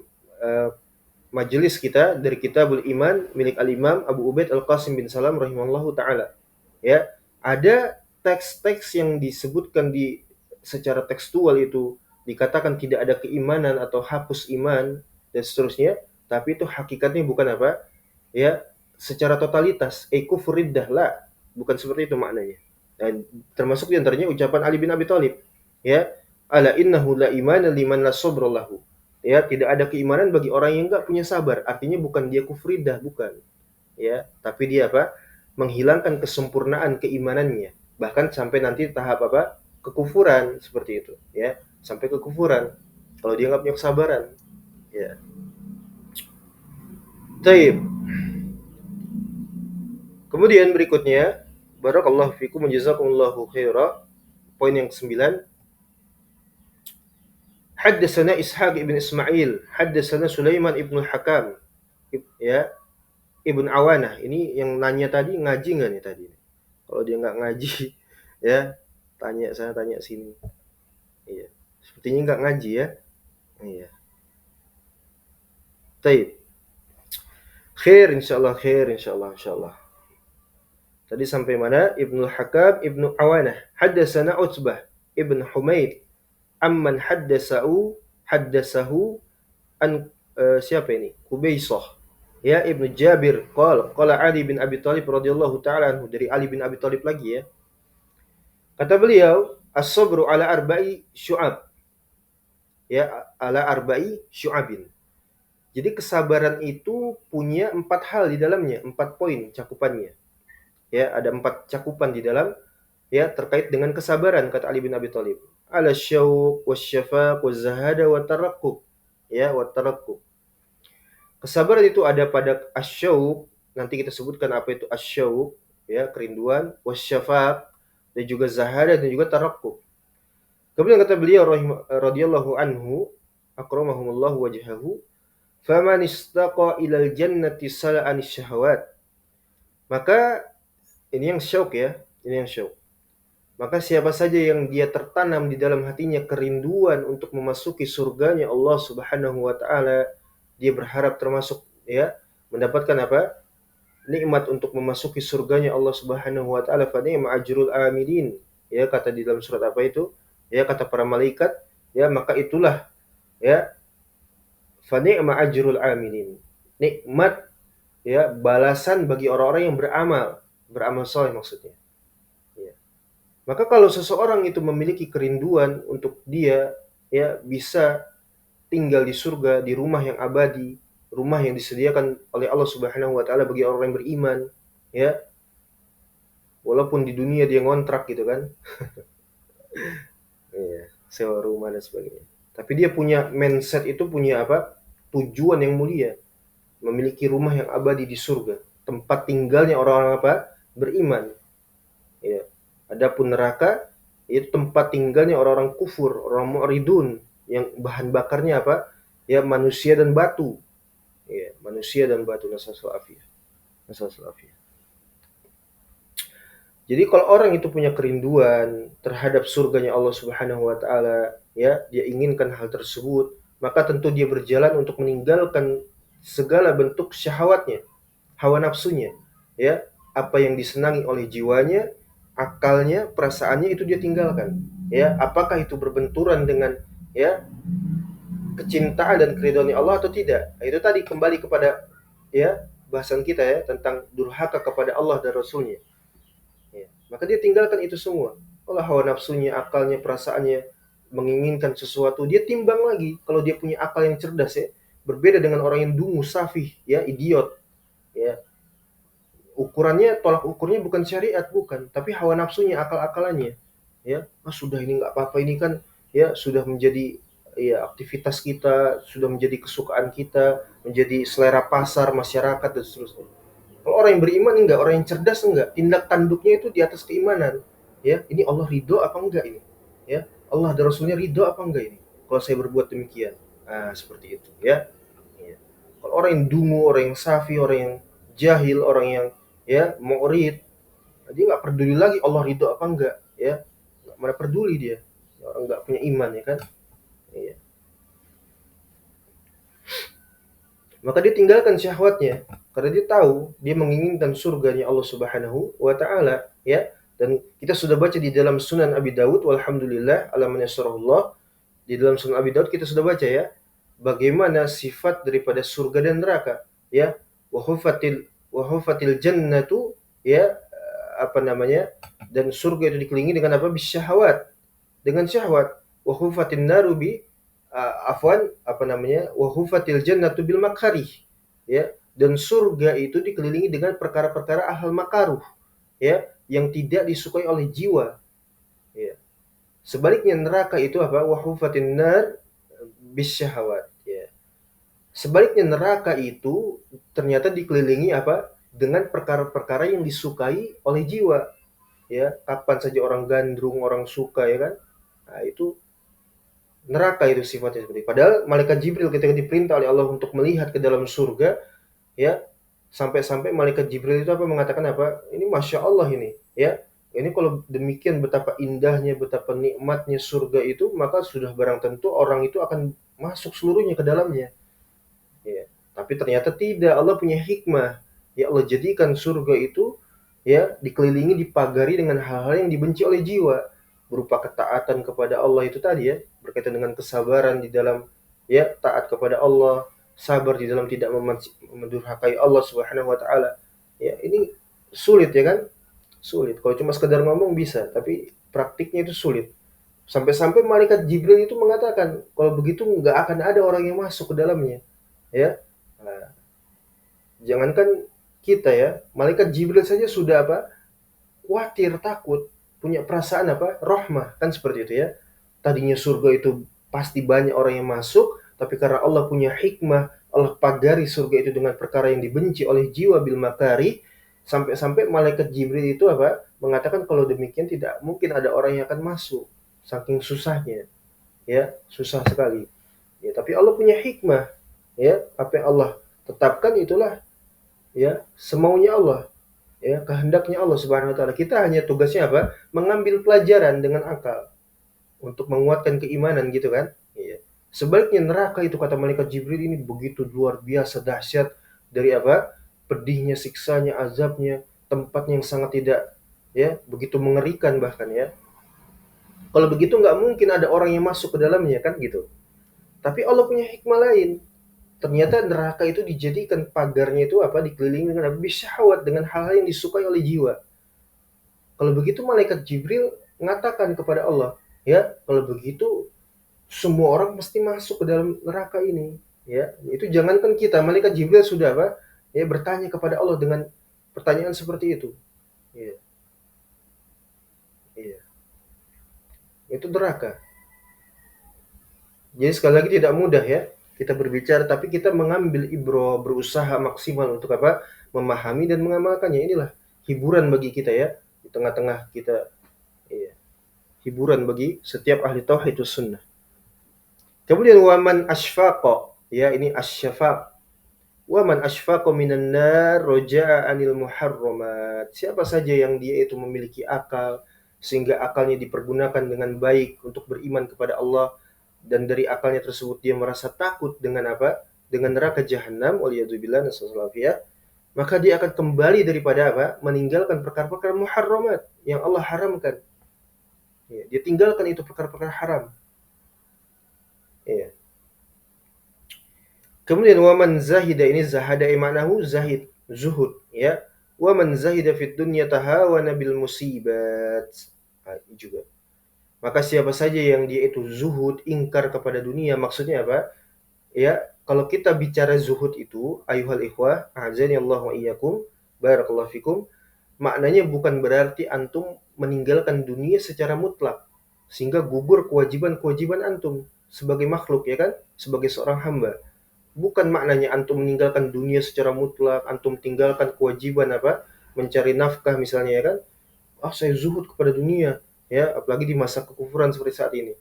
[SPEAKER 1] majelis kita dari Kitabul Iman milik Al-Imam Abu Ubaid Al-Qasim bin Salam rahimahullahu taala. Ya, ada teks-teks yang disebutkan di secara tekstual itu dikatakan tidak ada keimanan atau hapus iman dan seterusnya, tapi itu hakikatnya bukan apa? Ya, secara totalitas kufriddah lah, bukan seperti itu maknanya. Dan termasuk di antaranya ucapan Ali bin Abi Thalib, ya, ala innahu la imana liman la sabra lahu. Ya, tidak ada keimanan bagi orang yang enggak punya sabar. Artinya bukan dia kufridah, bukan. Ya, tapi dia apa? Menghilangkan kesempurnaan keimanannya. Bahkan sampai nanti tahap apa? Kekufuran seperti itu, ya. Sampai kekufuran kalau dia enggak punya kesabaran. Ya. Taib. Kemudian berikutnya, barakallahu fikum jazakumullahu khaira. Poin yang ke-9. Haddatsana Ishaq ibn Ismail, haddatsana Sulaiman ibn Hakam. Ya, Ibn Awanah. Ini yang nanya tadi ngaji enggak nih tadi? Kalau dia enggak ngaji, ya, tanya sana tanya sini. Iya. Sepertinya enggak ngaji ya. Iya. Taib. Khair insyaallah, khair insyaallah, insyaallah. Tadi sampai mana? Ibnu Hakam, Ibnu Awanah. Haddatsana Utsbah Ibn Humaid amman haddatsahu an siapa ini? Kubaisah. Ya, Ibnu Jabir qala Ali bin Abi Thalib radhiyallahu taala anhu, dari Ali bin Abi Thalib lagi ya. Kata beliau, as-sabru ala arba'i syu'ab. Ya, ala arba'i syu'abin. Jadi kesabaran itu punya 4 hal di dalamnya, 4 poin cakupannya. Ya, ada 4 cakupan di dalam, ya, terkait dengan kesabaran kata Ali bin Abi Thalib. Ala syauq wasyafaq wazahada wa taraqqub. Ya, wa taraqqub. Kesabaran itu ada pada asyauq, nanti kita sebutkan apa itu asyauq, ya, kerinduan, wasyafaq dan juga zahada dan juga taraqqub. Kemudian kata beliau radhiyallahu anhu, akramahumullah wajhahu, faman istaqa ilal jannati sala'an syahawat. Maka ini yang syauq ya, ini yang syauq. Maka siapa saja yang dia tertanam di dalam hatinya kerinduan untuk memasuki surganya Allah Subhanahu wa taala, dia berharap termasuk, ya, mendapatkan apa? Nikmat untuk memasuki surganya Allah Subhanahu wa taala, fa ni'ma ajrul amilin. Ya, kata di dalam surat apa itu? Ya, kata para malaikat, ya, maka itulah, ya, fa ni'ma ajrul amilin. Nikmat, ya, balasan bagi orang-orang yang beramal saleh maksudnya. Ya. Maka kalau seseorang itu memiliki kerinduan untuk dia, ya, bisa tinggal di surga, di rumah yang abadi, rumah yang disediakan oleh Allah Subhanahu wa taala bagi orang yang beriman, ya. Walaupun di dunia dia ngontrak gitu kan. Iya, sewa rumah dan sebagainya. Tapi dia punya mindset itu, punya apa? Tujuan yang mulia, memiliki rumah yang abadi di surga, tempat tinggalnya orang-orang apa? Beriman. Ya. Adapun neraka itu tempat tinggalnya orang-orang kufur, orang mu'ridun yang bahan bakarnya apa? Ya, manusia dan batu. Ya, manusia dan batu. Nasallahu afiyah. Nasallahu afiyah. Jadi kalau orang itu punya kerinduan terhadap surganya Allah Subhanahu wa taala, ya, dia inginkan hal tersebut, maka tentu dia berjalan untuk meninggalkan segala bentuk syahwatnya, hawa nafsunya, ya. Apa yang disenangi oleh jiwanya, akalnya, perasaannya itu dia tinggalkan. Ya, apakah itu berbenturan dengan, ya, kecintaan dan keridhaan Allah atau tidak? Nah, itu tadi kembali kepada, ya, bahasan kita ya tentang durhaka kepada Allah dan Rasulnya. Ya. Maka dia tinggalkan itu semua. Kalau hawa nafsunya, akalnya, perasaannya menginginkan sesuatu, dia timbang lagi. Kalau dia punya akal yang cerdas ya, berbeda dengan orang yang dungu, safih, ya, idiot. Ya, ukurannya, tolak ukurnya bukan syariat, bukan, tapi hawa nafsunya, akal-akalannya. Ya, sudah ini nggak apa-apa, ini kan ya sudah menjadi, ya, aktivitas kita, sudah menjadi kesukaan kita, menjadi selera pasar masyarakat dan seterusnya. Kalau orang yang beriman enggak, orang yang cerdas enggak, tindak tanduknya itu di atas keimanan. Ya, ini Allah ridho apa enggak ini? Ya, Allah dan Rasulnya ridho apa enggak ini? Kalau saya berbuat demikian, seperti itu, ya. Ya. Kalau orang yang dungu, orang yang safi, orang yang jahil, orang yang, ya, mu'rid, dia nggak peduli lagi Allah ridho apa enggak, ya. Nggak mana peduli dia, orang nggak punya iman ya kan. Ya. Maka dia tinggalkan syahwatnya karena dia tahu dia menginginkan surganya Allah Subhanahu wa taala, ya. Dan kita sudah baca di dalam Sunan Abi Dawud, walhamdulillah ala man yassarahullah, di dalam Sunan Abi Dawud kita sudah baca ya bagaimana sifat daripada surga dan neraka, ya. Wa hufatil jannatu, ya, apa namanya, dan surga itu dikelilingi dengan apa, bisyahawat, dengan syahwat. Wa hufatin naru bi afwan, apa namanya, wa hufatil jannatu bil makarih, ya. Dan surga itu dikelilingi dengan perkara-perkara ahal makaruh, ya, yang tidak disukai oleh jiwa, ya. Sebaliknya neraka itu apa, wa hufatin nar bisyahawat, ya. Sebaliknya neraka itu ternyata dikelilingi apa, dengan perkara-perkara yang disukai oleh jiwa, ya. Kapan saja orang gandrung, orang suka, ya kan. Nah, itu neraka itu sifatnya seperti itu. Padahal malaikat Jibril ketika diperintah oleh Allah untuk melihat ke dalam surga, ya, sampai-sampai malaikat Jibril itu apa, mengatakan apa, ini masya Allah ini, ya, ini kalau demikian betapa indahnya, betapa nikmatnya surga itu, maka sudah barang tentu orang itu akan masuk seluruhnya ke dalamnya, ya. Tapi ternyata tidak, Allah punya hikmah, ya. Allah jadikan surga itu, ya, dikelilingi, dipagari dengan hal-hal yang dibenci oleh jiwa, berupa ketaatan kepada Allah itu tadi ya, berkaitan dengan kesabaran di dalam, ya, taat kepada Allah, sabar di dalam tidak mendurhakai Allah Subhanahu wa taala. Ya, ini sulit ya kan? Sulit. Kalau cuma sekedar ngomong bisa, tapi praktiknya itu sulit. Sampai-sampai malaikat Jibril itu mengatakan, kalau begitu nggak akan ada orang yang masuk ke dalamnya. Ya. Nah, jangankan kita ya, malaikat Jibril saja sudah apa? Khawatir, takut, punya perasaan apa? Rahmah, kan seperti itu ya. Tadinya surga itu pasti banyak orang yang masuk, tapi karena Allah punya hikmah, Allah pagari surga itu dengan perkara yang dibenci oleh jiwa bil makari, sampai-sampai malaikat Jibril itu apa? Mengatakan kalau demikian tidak mungkin ada orang yang akan masuk. Saking susahnya, ya, susah sekali. Ya, tapi Allah punya hikmah, ya, apa yang Allah tetapkan itulah, ya, semaunya Allah, ya, kehendaknya Allah Subhanahu wa taala. Kita hanya tugasnya apa? Mengambil pelajaran dengan akal untuk menguatkan keimanan gitu kan. Iya. Sebaliknya neraka itu kata malaikat Jibril ini begitu luar biasa dahsyat, dari apa? Pedihnya, siksanya, azabnya, tempatnya yang sangat tidak, ya, begitu mengerikan bahkan ya. Kalau begitu nggak mungkin ada orang yang masuk ke dalamnya kan gitu. Tapi Allah punya hikmah lain. Ternyata neraka itu dijadikan pagarnya itu apa? Dikelilingi dengan syahwat, dengan hal-hal yang disukai oleh jiwa. Kalau begitu malaikat Jibril mengatakan kepada Allah, ya, kalau begitu semua orang mesti masuk ke dalam neraka ini, ya. Itu jangankan kita, malaikat Jibril sudah apa? Ya, bertanya kepada Allah dengan pertanyaan seperti itu. Iya, iya. Itu neraka. Jadi sekali lagi tidak mudah ya kita berbicara, tapi kita mengambil ibro, berusaha maksimal untuk apa? Memahami dan mengamalkannya. Inilah hiburan bagi kita ya di tengah-tengah kita. Iya. Hiburan bagi setiap ahli tauhid sunnah. Kemudian waman asfaqa, ya, ini asyafaq, Wa man asfaqa minan nar roja'a anil muharramat. Siapa saja yang dia itu memiliki akal sehingga akalnya dipergunakan dengan baik untuk beriman kepada Allah, dan dari akalnya tersebut dia merasa takut dengan apa? Dengan neraka jahanam, waliyadzubillah, nasallallahu alaihi, maka dia akan kembali daripada apa? Meninggalkan perkara-perkara muharramat yang Allah haramkan. Ya, dia tinggalkan itu perkara-perkara haram. Ya. Kemudian waman zahida, ini zahada imanahu zahid, zuhud, ya. Waman zahida fid dunya tahawana bil musibat. Nah, ini juga. Maka siapa saja yang dia itu zuhud, ingkar kepada dunia, maksudnya apa? Ya, kalau kita bicara zuhud itu, ayuhal ikhwah, azani Allah wa iyyakum, barakallahu fikum, maknanya bukan berarti antum meninggalkan dunia secara mutlak sehingga gugur kewajiban-kewajiban antum sebagai makhluk, ya kan? Sebagai seorang hamba. Bukan maknanya antum meninggalkan dunia secara mutlak, antum tinggalkan kewajiban apa? Mencari nafkah misalnya, ya kan? Ah, saya zuhud kepada dunia, ya, apalagi di masa kekufuran seperti saat ini.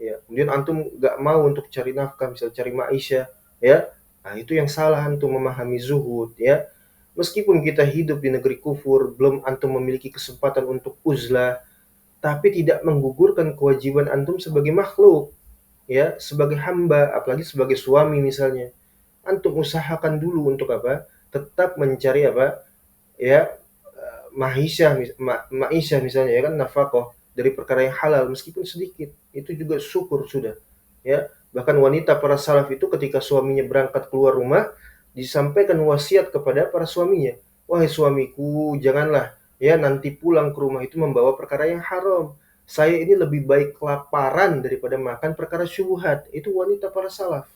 [SPEAKER 1] Ya, kemudian antum nggak mau untuk cari nafkah, misalnya cari maisha, ya. Nah, itu yang salah antum memahami zuhud, ya. Meskipun kita hidup di negeri kufur, belum antum memiliki kesempatan untuk uzlah, tapi tidak menggugurkan kewajiban antum sebagai makhluk, ya, sebagai hamba, apalagi sebagai suami misalnya. Antum usahakan dulu untuk apa? Tetap mencari apa? Ya, maisha misalnya, ya kan, nafkah dari perkara yang halal meskipun sedikit, itu juga syukur sudah, ya. Bahkan wanita para salaf itu ketika suaminya berangkat keluar rumah, disampaikan wasiat kepada para suaminya, wahai suamiku, janganlah ya nanti pulang ke rumah itu membawa perkara yang haram, saya ini lebih baik kelaparan daripada makan perkara syubhat. Itu wanita para salaf,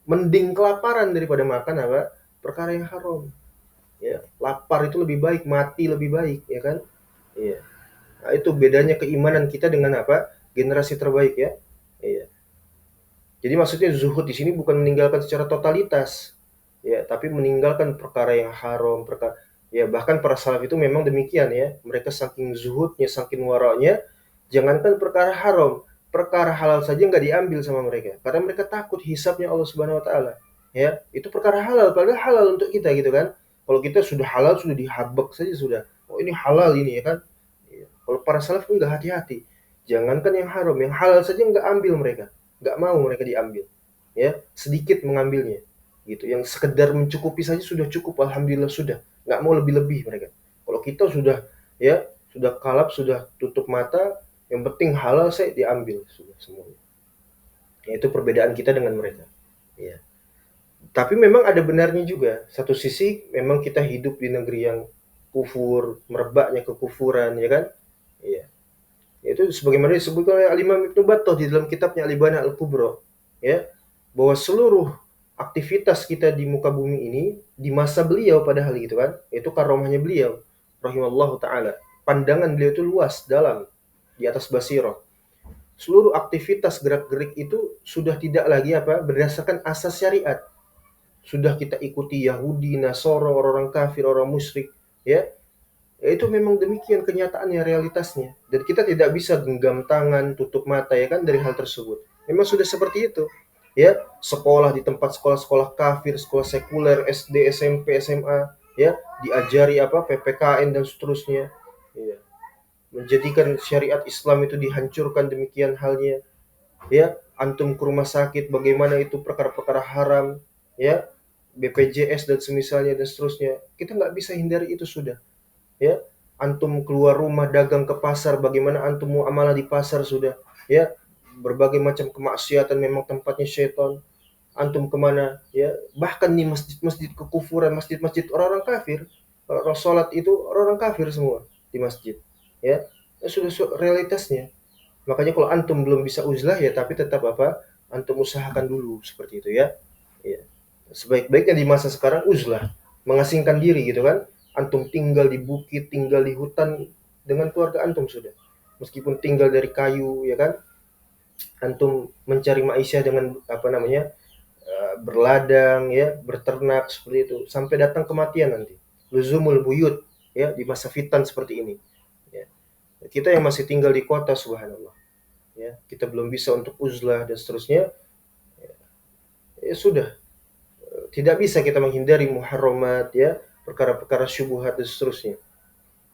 [SPEAKER 1] mending kelaparan daripada makan apa perkara yang haram, ya. Lapar itu lebih baik, mati lebih baik, ya kan. Iya. Nah, itu bedanya keimanan kita dengan apa? Generasi terbaik, ya. Iya. Jadi maksudnya zuhud di sini bukan meninggalkan secara totalitas, ya, tapi meninggalkan perkara yang haram, perkara, ya, bahkan para salaf itu memang demikian, ya. Mereka saking zuhudnya, saking waraknya, jangankan perkara haram, perkara halal saja nggak diambil sama mereka, karena mereka takut hisabnya Allah Subhanahu Wa Taala. Ya, itu perkara halal, padahal halal untuk kita, gitu kan. Kalau kita sudah halal, sudah dihabak saja sudah. Oh, ini halal ini, ya kan. Iya. Kalau para salaf pun nggak hati-hati. Jangankan yang haram, yang halal saja nggak ambil mereka, nggak mau mereka diambil, ya, sedikit mengambilnya, gitu. Yang sekedar mencukupi saja sudah cukup, alhamdulillah sudah, nggak mau lebih-lebih mereka. Kalau kita sudah, ya, sudah kalap, sudah tutup mata, yang penting halal saya diambil sudah semuanya. Ya, itu perbedaan kita dengan mereka, ya. Tapi memang ada benarnya juga. Satu sisi memang kita hidup di negeri yang kufur, merebaknya kekufuran, ya kan? Iya. Itu sebagaimana disebutkan oleh Al-Imam Ibnu Battah di dalam kitabnya Al-Ibana Al-Kubra, ya, bahwa seluruh aktivitas kita di muka bumi ini di masa beliau, padahal gitu kan, itu karomahnya beliau rahimallahu taala. Pandangan beliau itu luas, dalam, di atas basirah. Seluruh aktivitas gerak-gerik itu sudah tidak lagi apa? Berdasarkan asas syariat. Sudah kita ikuti Yahudi, Nasoro, orang-orang kafir, orang musyrik, ya. Ya, itu memang demikian kenyataannya, realitasnya. Dan kita tidak bisa genggam tangan, tutup mata, ya kan, dari hal tersebut. Memang sudah seperti itu. Ya, sekolah di tempat sekolah-sekolah kafir, sekolah sekuler, SD, SMP, SMA, ya, diajari apa PPKN dan seterusnya. Ya, menjadikan syariat Islam itu dihancurkan demikian halnya. Ya, antum ke rumah sakit bagaimana itu perkara-perkara haram, ya, BPJS dan semisalnya dan seterusnya. Kita nggak bisa hindari itu sudah, ya. Antum keluar rumah dagang ke pasar, bagaimana antum muamalah di pasar sudah, ya, berbagai macam kemaksiatan memang tempatnya syaitan. Antum kemana, ya, bahkan di masjid-masjid kekufuran, masjid-masjid orang-orang kafir, orang sholat itu orang-orang kafir semua di masjid, ya. Ya, sudah realitasnya. Makanya kalau antum belum bisa uzlah, ya, tapi tetap apa, antum usahakan dulu seperti itu, ya. Ya, sebaik-baiknya di masa sekarang uzlah, mengasingkan diri, gitu kan. Antum tinggal di bukit, tinggal di hutan dengan keluarga antum sudah. Meskipun tinggal dari kayu, ya kan. Antum mencari maisha dengan apa namanya? Berladang, ya, berternak seperti itu sampai datang kematian nanti. Luzumul buyut, ya, di masa fitan seperti ini. Ya. Kita yang masih tinggal di kota, subhanallah, ya, kita belum bisa untuk uzlah dan seterusnya. Ya, ya sudah, tidak bisa kita menghindari muharramat ya, perkara-perkara syubhat dan seterusnya.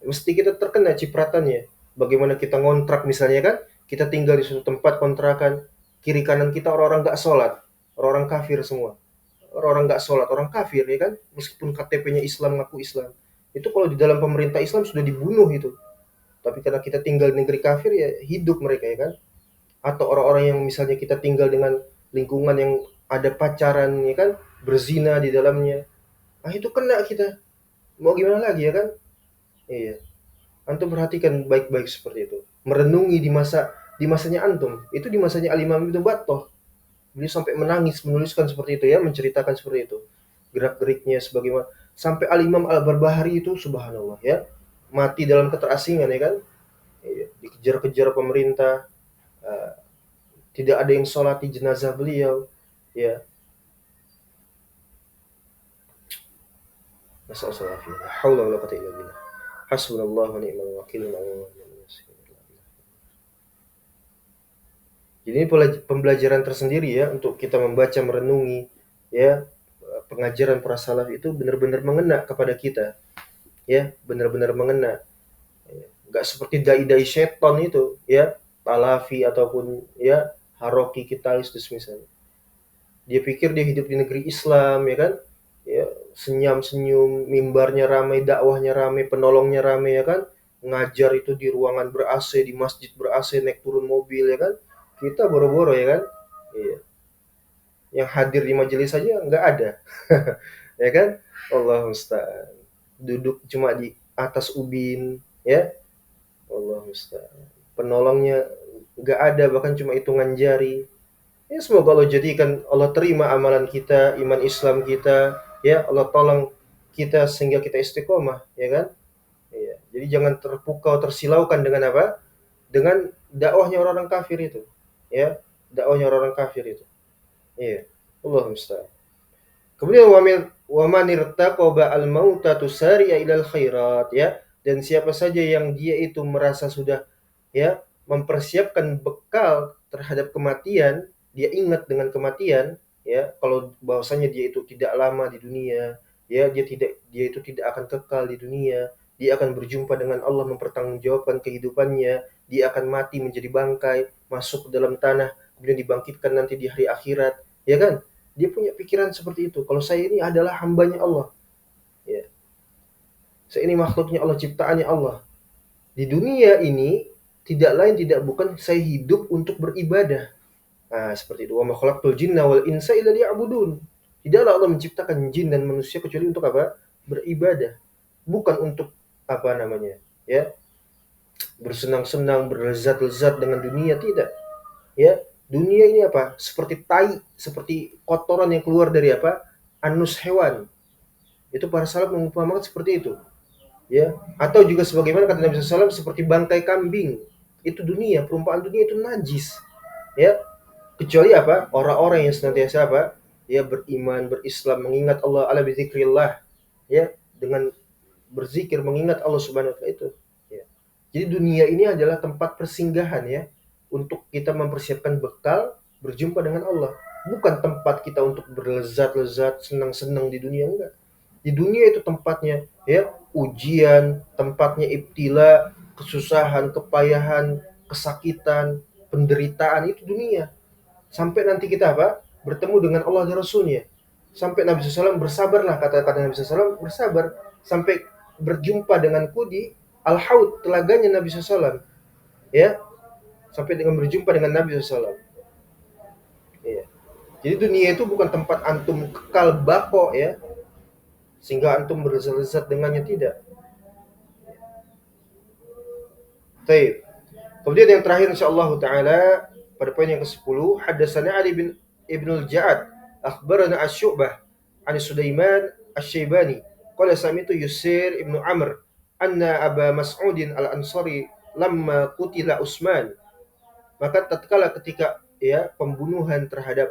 [SPEAKER 1] Mesti kita terkena cipratannya. Bagaimana kita ngontrak misalnya kan, kita tinggal di suatu tempat kontrakan, kiri kanan kita orang-orang nggak sholat, orang-orang kafir semua, orang-orang nggak sholat, orang kafir ya kan, meskipun KTP-nya Islam, ngaku Islam. Itu kalau di dalam pemerintah Islam sudah dibunuh itu. Tapi karena kita tinggal di negeri kafir ya hidup mereka ya kan. Atau orang-orang yang misalnya kita tinggal dengan lingkungan yang ada pacaran ya kan, berzina di dalamnya. Ah itu kena kita. Mau gimana lagi ya kan? Iya. Antum perhatikan baik-baik seperti itu. Merenungi di masanya antum. Itu di masanya Al-Imam Ibnu Battah. Beliau sampai menangis menuliskan seperti itu ya, menceritakan seperti itu. Gerak-geriknya sebagaimana sampai Al-Imam Al-Barbahari itu subhanallah ya, mati dalam keterasingan ya kan. Iya, dikejar-kejar pemerintah, eh, tidak ada yang sholati jenazah beliau ya. Nasallallahu alaihi la haula wala quwwata illa billah. Hasbunallahu wa ni'mal wakil. Jadi ini pembelajaran tersendiri ya untuk kita membaca, merenungi ya, pengajaran para salaf itu benar-benar mengena kepada kita ya, benar-benar mengena. Nggak seperti dai-dai seton itu ya, Talafi ataupun ya Haroki Kitalis misalnya. Dia pikir dia hidup di negeri Islam ya kan, ya senyum-senyum, mimbarnya ramai, dakwahnya ramai, penolongnya ramai ya kan, ngajar itu di ruangan ber-AC, di masjid ber-AC, naik turun mobil ya kan, kita boro-boro ya kan, iya. Yang hadir di majelis saja nggak ada ya kan, Allah musta'an, duduk cuma di atas ubin ya, Allah musta'an, penolongnya nggak ada, bahkan cuma hitungan jari. Ya semoga Allah jadikan, Allah terima amalan kita, iman Islam kita, ya Allah tolong kita sehingga kita istiqomah, ya kan? Iya. Jadi jangan terpukau, tersilaukan dengan apa? Dengan dakwahnya orang-orang kafir itu, ya, dakwahnya orang-orang kafir itu. Iya. Allah musta'an. Kemudian wa man irtaqaba al-mauta tusari'a ilal khairat ya, dan siapa saja yang dia itu merasa sudah ya mempersiapkan bekal terhadap kematian, dia ingat dengan kematian ya, kalau bahwasanya dia itu tidak lama di dunia, ya dia itu tidak akan kekal di dunia, dia akan berjumpa dengan Allah, mempertanggungjawabkan kehidupannya, dia akan mati menjadi bangkai, masuk ke dalam tanah, kemudian dibangkitkan nanti di hari akhirat, ya kan? Dia punya pikiran seperti itu. Kalau saya ini adalah hambanya Allah, ya. Saya ini makhluknya Allah, ciptaannya Allah. Di dunia ini tidak lain tidak bukan saya hidup untuk beribadah. Nah, seperti itu. Wa ma khalaqtul jinna wal insa illa liya'budun. Tidaklah Allah menciptakan jin dan manusia kecuali untuk apa? Beribadah. Bukan untuk apa namanya? Ya, bersenang-senang, berlezat-lezat dengan dunia, tidak. Ya, dunia ini apa? Seperti tai, seperti kotoran yang keluar dari apa? Anus hewan. Itu para salaf mengumpamakan seperti itu. Ya, atau juga sebagaimana kata Nabi SAW, seperti bangkai kambing. Itu dunia, perumpamaan dunia itu najis. Ya, kecuali apa? Orang-orang yang senantiasa apa? Ya, beriman, berislam, mengingat Allah, ala bizikrillah. Ya, dengan berzikir, mengingat Allah Subhanahu wa taala itu. Ya. Jadi dunia ini adalah tempat persinggahan ya, untuk kita mempersiapkan bekal berjumpa dengan Allah. Bukan tempat kita untuk berlezat-lezat, senang-senang di dunia, enggak. Di dunia itu tempatnya ya ujian, tempatnya ibtila, kesusahan, kepayahan, kesakitan, penderitaan, itu dunia. Sampai nanti kita apa? Bertemu dengan Allah dan Rasulnya. Sampai Nabi SAW bersabarlah, kata-kata Nabi SAW, bersabar sampai berjumpa denganku di Al-Haud, telaganya Nabi SAW. Ya, sampai dengan berjumpa dengan Nabi SAW. Ya. Jadi dunia itu bukan tempat antum kekal bako ya, sehingga antum berlezat-lezat dengannya, tidak. Baik. Kemudian yang terakhir insyaallah taala pada poin yang ke-10, haddatsana Ali bin Ibnu al-Ja'ad, akhbarana Asy-Syu'bah, an Sulaiman Asy-Syaibani, qala sami'tu Yusir ibnu Amr, anna Aba Mas'udin al-Ansari lamma qutila Utsman. Maka tatkala ketika ya pembunuhan terhadap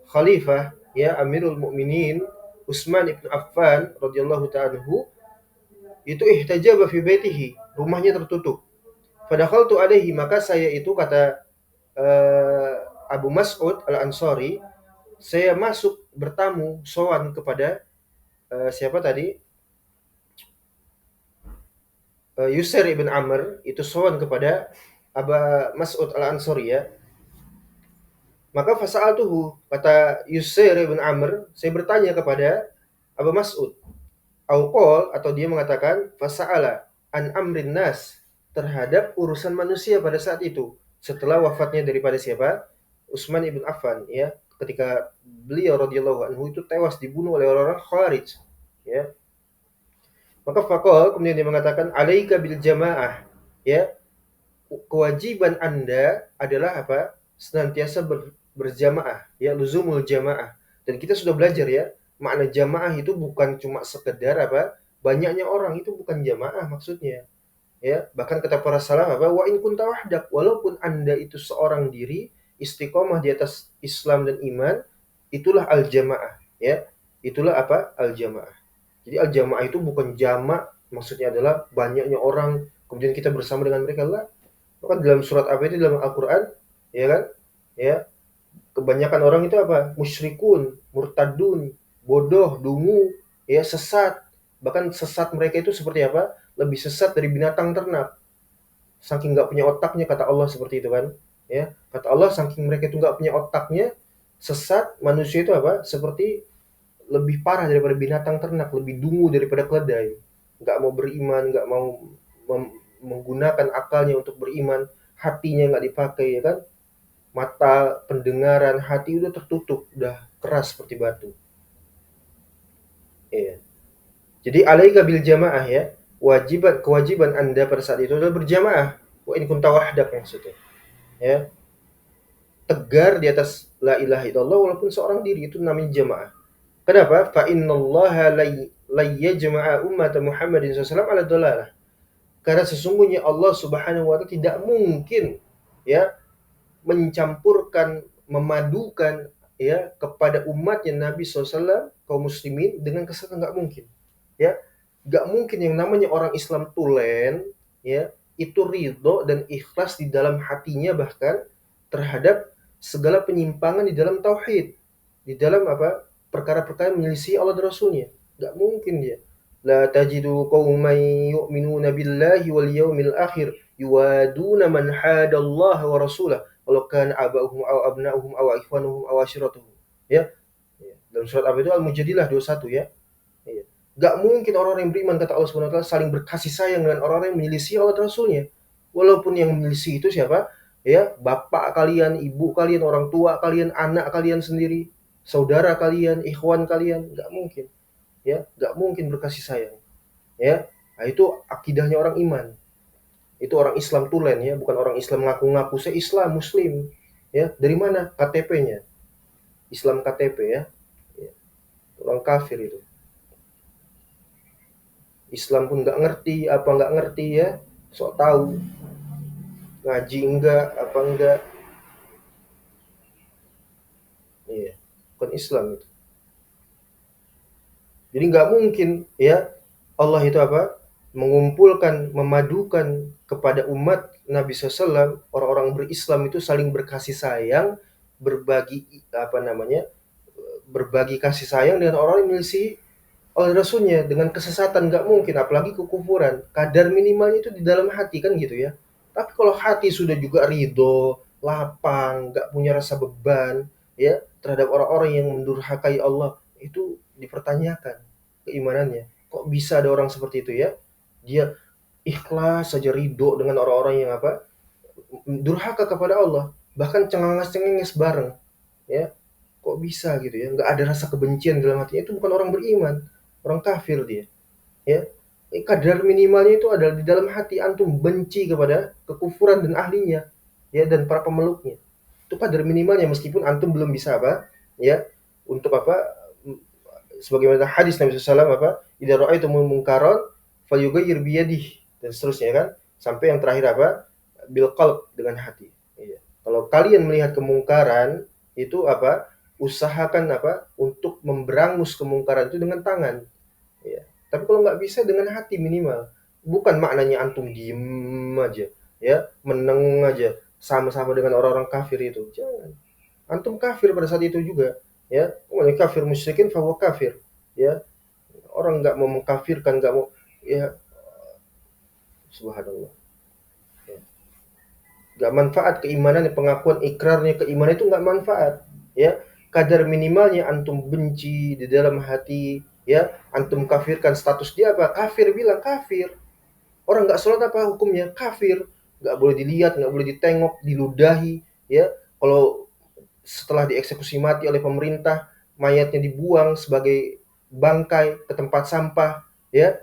[SPEAKER 1] khalifah ya Amirul Mukminin Utsman ibnu Affan radhiyallahu ta'ala anhu, itu ihtajaba fi baitihi, rumahnya tertutup. Fadakhaltu alaihi, maka saya itu kata Abu Mas'ud Al-Ansari, saya masuk bertamu sowan kepada siapa tadi? Yusair ibn Amr itu sowan kepada Aba Mas'ud Al-Ansari ya. Maka fasa'altuhu, kata Yusair ibn Amr, saya bertanya kepada Aba Mas'ud. Auqol, atau dia mengatakan fasa'ala an amrin nas, terhadap urusan manusia pada saat itu. Setelah wafatnya daripada siapa? Utsman ibn Affan ya. Ketika beliau radhiyallahu anhu itu tewas dibunuh oleh orang-orang Khawarij ya. Maka faqal, kemudian dia mengatakan alaika bil jamaah ya, kewajiban Anda adalah apa? Senantiasa berjamaah ya, luzumul jamaah. Dan kita sudah belajar ya, makna jamaah itu bukan cuma sekedar apa? Banyaknya orang, itu bukan jamaah maksudnya. Ya, bahkan kata para salaf apa? Wa in kunta wahdak, walaupun Anda itu seorang diri, istiqomah di atas Islam dan iman, itulah al-jamaah ya. Itulah apa? Al-jamaah. Jadi al-jamaah itu bukan jamak, maksudnya adalah banyaknya orang kemudian kita bersama dengan mereka lah. Maka dalam surat apa itu dalam Al-Qur'an, ya kan? Ya, kebanyakan orang itu apa? Musyrikun, murtadun, bodoh, dungu, ya, sesat. Bahkan sesat mereka itu seperti apa? Lebih sesat dari binatang ternak. Saking nggak punya otaknya, kata Allah seperti itu kan. Ya, kata Allah saking mereka itu nggak punya otaknya, sesat, manusia itu apa? Seperti lebih parah daripada binatang ternak, lebih dungu daripada keledai. Nggak mau beriman, nggak mau menggunakan akalnya untuk beriman, hatinya nggak dipakai ya kan. Mata, pendengaran, hati udah tertutup, udah keras seperti batu. Iya. Jadi alaika bil jamaah ya. Kewajiban Anda pada saat itu adalah berjamaah. Wa in kunta wahdak maksudnya. Ya. Tegar di atas la ilaha illallah walaupun seorang diri, itu namanya jamaah. Kenapa? Fa innallaha la yajma'a ummata Muhammadin SAW ala dhalalah. Karena sesungguhnya Allah Subhanahu wa taala tidak mungkin ya mencampurkan, memadukan ya kepada umatnya Nabi SAW, kaum muslimin, dengan kesesatan, nggak mungkin ya. Nggak mungkin yang namanya orang Islam tulen ya itu ridho dan ikhlas di dalam hatinya bahkan terhadap segala penyimpangan di dalam tauhid, di dalam apa, perkara-perkara menyelisih Allah dan Rasulnya. Nggak mungkin dia. La tajidu qauman yu'minuna billahi wal yawmil akhir yuwaduna man hadallaha wa rasulah walau kana aba'uhum aw abna'uhum aw ikhwanuhum aw ashiratuhum. Ya. Dalam surat apa itu Al-Mujadilah 21 ya. Iya. Gak mungkin orang-orang yang beriman, kata Allah Subhanahu wa taala, saling berkasih sayang dengan orang-orang yang menyelisih Allah dan Rasulnya. Walaupun yang menyelisih itu siapa? Ya, bapak kalian, ibu kalian, orang tua kalian, anak kalian sendiri, saudara kalian, ikhwan kalian, gak mungkin. Ya, gak mungkin berkasih sayang. Ya, nah, itu akidahnya orang iman. Itu orang Islam tulen ya, bukan orang Islam ngaku-ngaku saya Islam, Muslim. Ya, dari mana? KTP-nya. Islam KTP ya. Ya. Orang kafir itu. Islam pun nggak ngerti, apa nggak ngerti ya, sok tahu, ngaji enggak, apa enggak, iya, bukan Islam itu. Jadi nggak mungkin ya Allah itu apa, mengumpulkan, memadukan kepada umat Nabi SAW, orang-orang berislam itu saling berkasih sayang, berbagi apa namanya, berbagi kasih sayang dengan orang yang menyelisih oleh Rasulnya dengan kesesatan, nggak mungkin, apalagi kekufuran. Kadar minimalnya itu di dalam hati kan gitu ya. Tapi kalau hati sudah juga ridho, lapang, nggak punya rasa beban ya terhadap orang-orang yang mendurhakai Allah, itu dipertanyakan keimanannya. Kok bisa ada orang seperti itu ya? Dia ikhlas saja ridho dengan orang-orang yang apa? Durhaka kepada Allah, bahkan cengenges-cengenges bareng ya. Kok bisa gitu ya? Nggak ada rasa kebencian dalam hatinya, itu bukan orang beriman, orang kafir dia. Ya, kadar minimalnya itu adalah di dalam hati antum benci kepada kekufuran dan ahlinya, ya, dan para pemeluknya. Itu kadar minimalnya, meskipun antum belum bisa apa, ya, untuk apa, sebagaimana hadis Nabi SAW apa, idza ra'aitumul munkaran falyughayyir biyadihi, dan seterusnya kan, sampai yang terakhir apa, bil qalb, dengan hati. Iya. Kalau kalian melihat kemungkaran itu apa, usahakan apa untuk memberangus kemungkaran itu dengan tangan. Ya. Tapi kalau nggak bisa dengan hati minimal. Bukan maknanya antum diem aja, ya, meneng aja, sama-sama dengan orang-orang kafir itu. Jangan. Antum kafir pada saat itu juga, ya. Wa kafir musyrikin fahuwa kafir, ya. Orang nggak mau mengkafirkan, nggak mau, ya, subhanallah. Ya. Nggak manfaat keimanan, pengakuan ikrarnya keimanan itu nggak manfaat, ya. Kadar minimalnya antum benci di dalam hati, ya, antum kafirkan, status dia apa? Kafir, bilang kafir. Orang nggak sholat apa hukumnya? Kafir. Nggak boleh dilihat, nggak boleh ditengok, diludahi, ya. Kalau setelah dieksekusi mati oleh pemerintah, mayatnya dibuang sebagai bangkai ke tempat sampah, ya,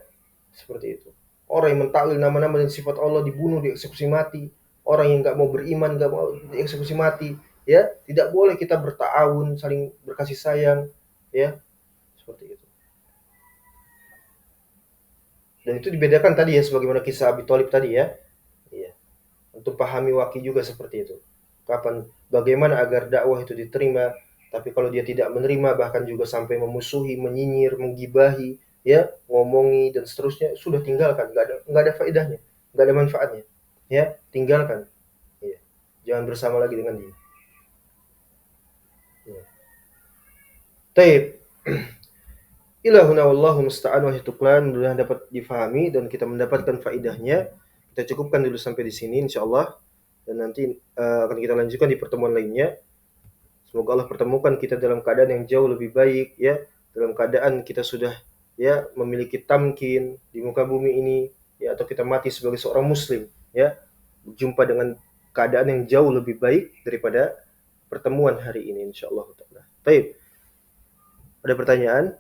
[SPEAKER 1] seperti itu. Orang yang mentakwil nama-nama dan sifat Allah dibunuh, dieksekusi mati. Orang yang nggak mau beriman, nggak mau dieksekusi mati, ya. Tidak boleh kita bertaawun, saling berkasih sayang, ya, seperti itu. Dan itu dibedakan tadi ya, sebagaimana kisah Abi Thalib tadi ya. Iya. Untuk pahami waki juga seperti itu. Kapan, bagaimana agar dakwah itu diterima, tapi kalau dia tidak menerima, bahkan juga sampai memusuhi, menyinyir, menggibahi, ya, ngomongi dan seterusnya, sudah tinggalkan, nggak ada faedahnya, nggak ada manfaatnya, ya, tinggalkan, ya. Jangan bersama lagi dengan dia. Ya. Taib. Ilahuna wallahu musta'an wa hituklan, mudah dapat difahami dan kita mendapatkan faedahnya. Kita cukupkan dulu sampai di sini insyaallah, dan nanti akan kita lanjutkan di pertemuan lainnya. Semoga Allah pertemukan kita dalam keadaan yang jauh lebih baik, ya, dalam keadaan kita sudah, ya, memiliki tamkin di muka bumi ini, ya, atau kita mati sebagai seorang muslim, ya, jumpa dengan keadaan yang jauh lebih baik daripada pertemuan hari ini insyaallah taala. Baik, ada pertanyaan?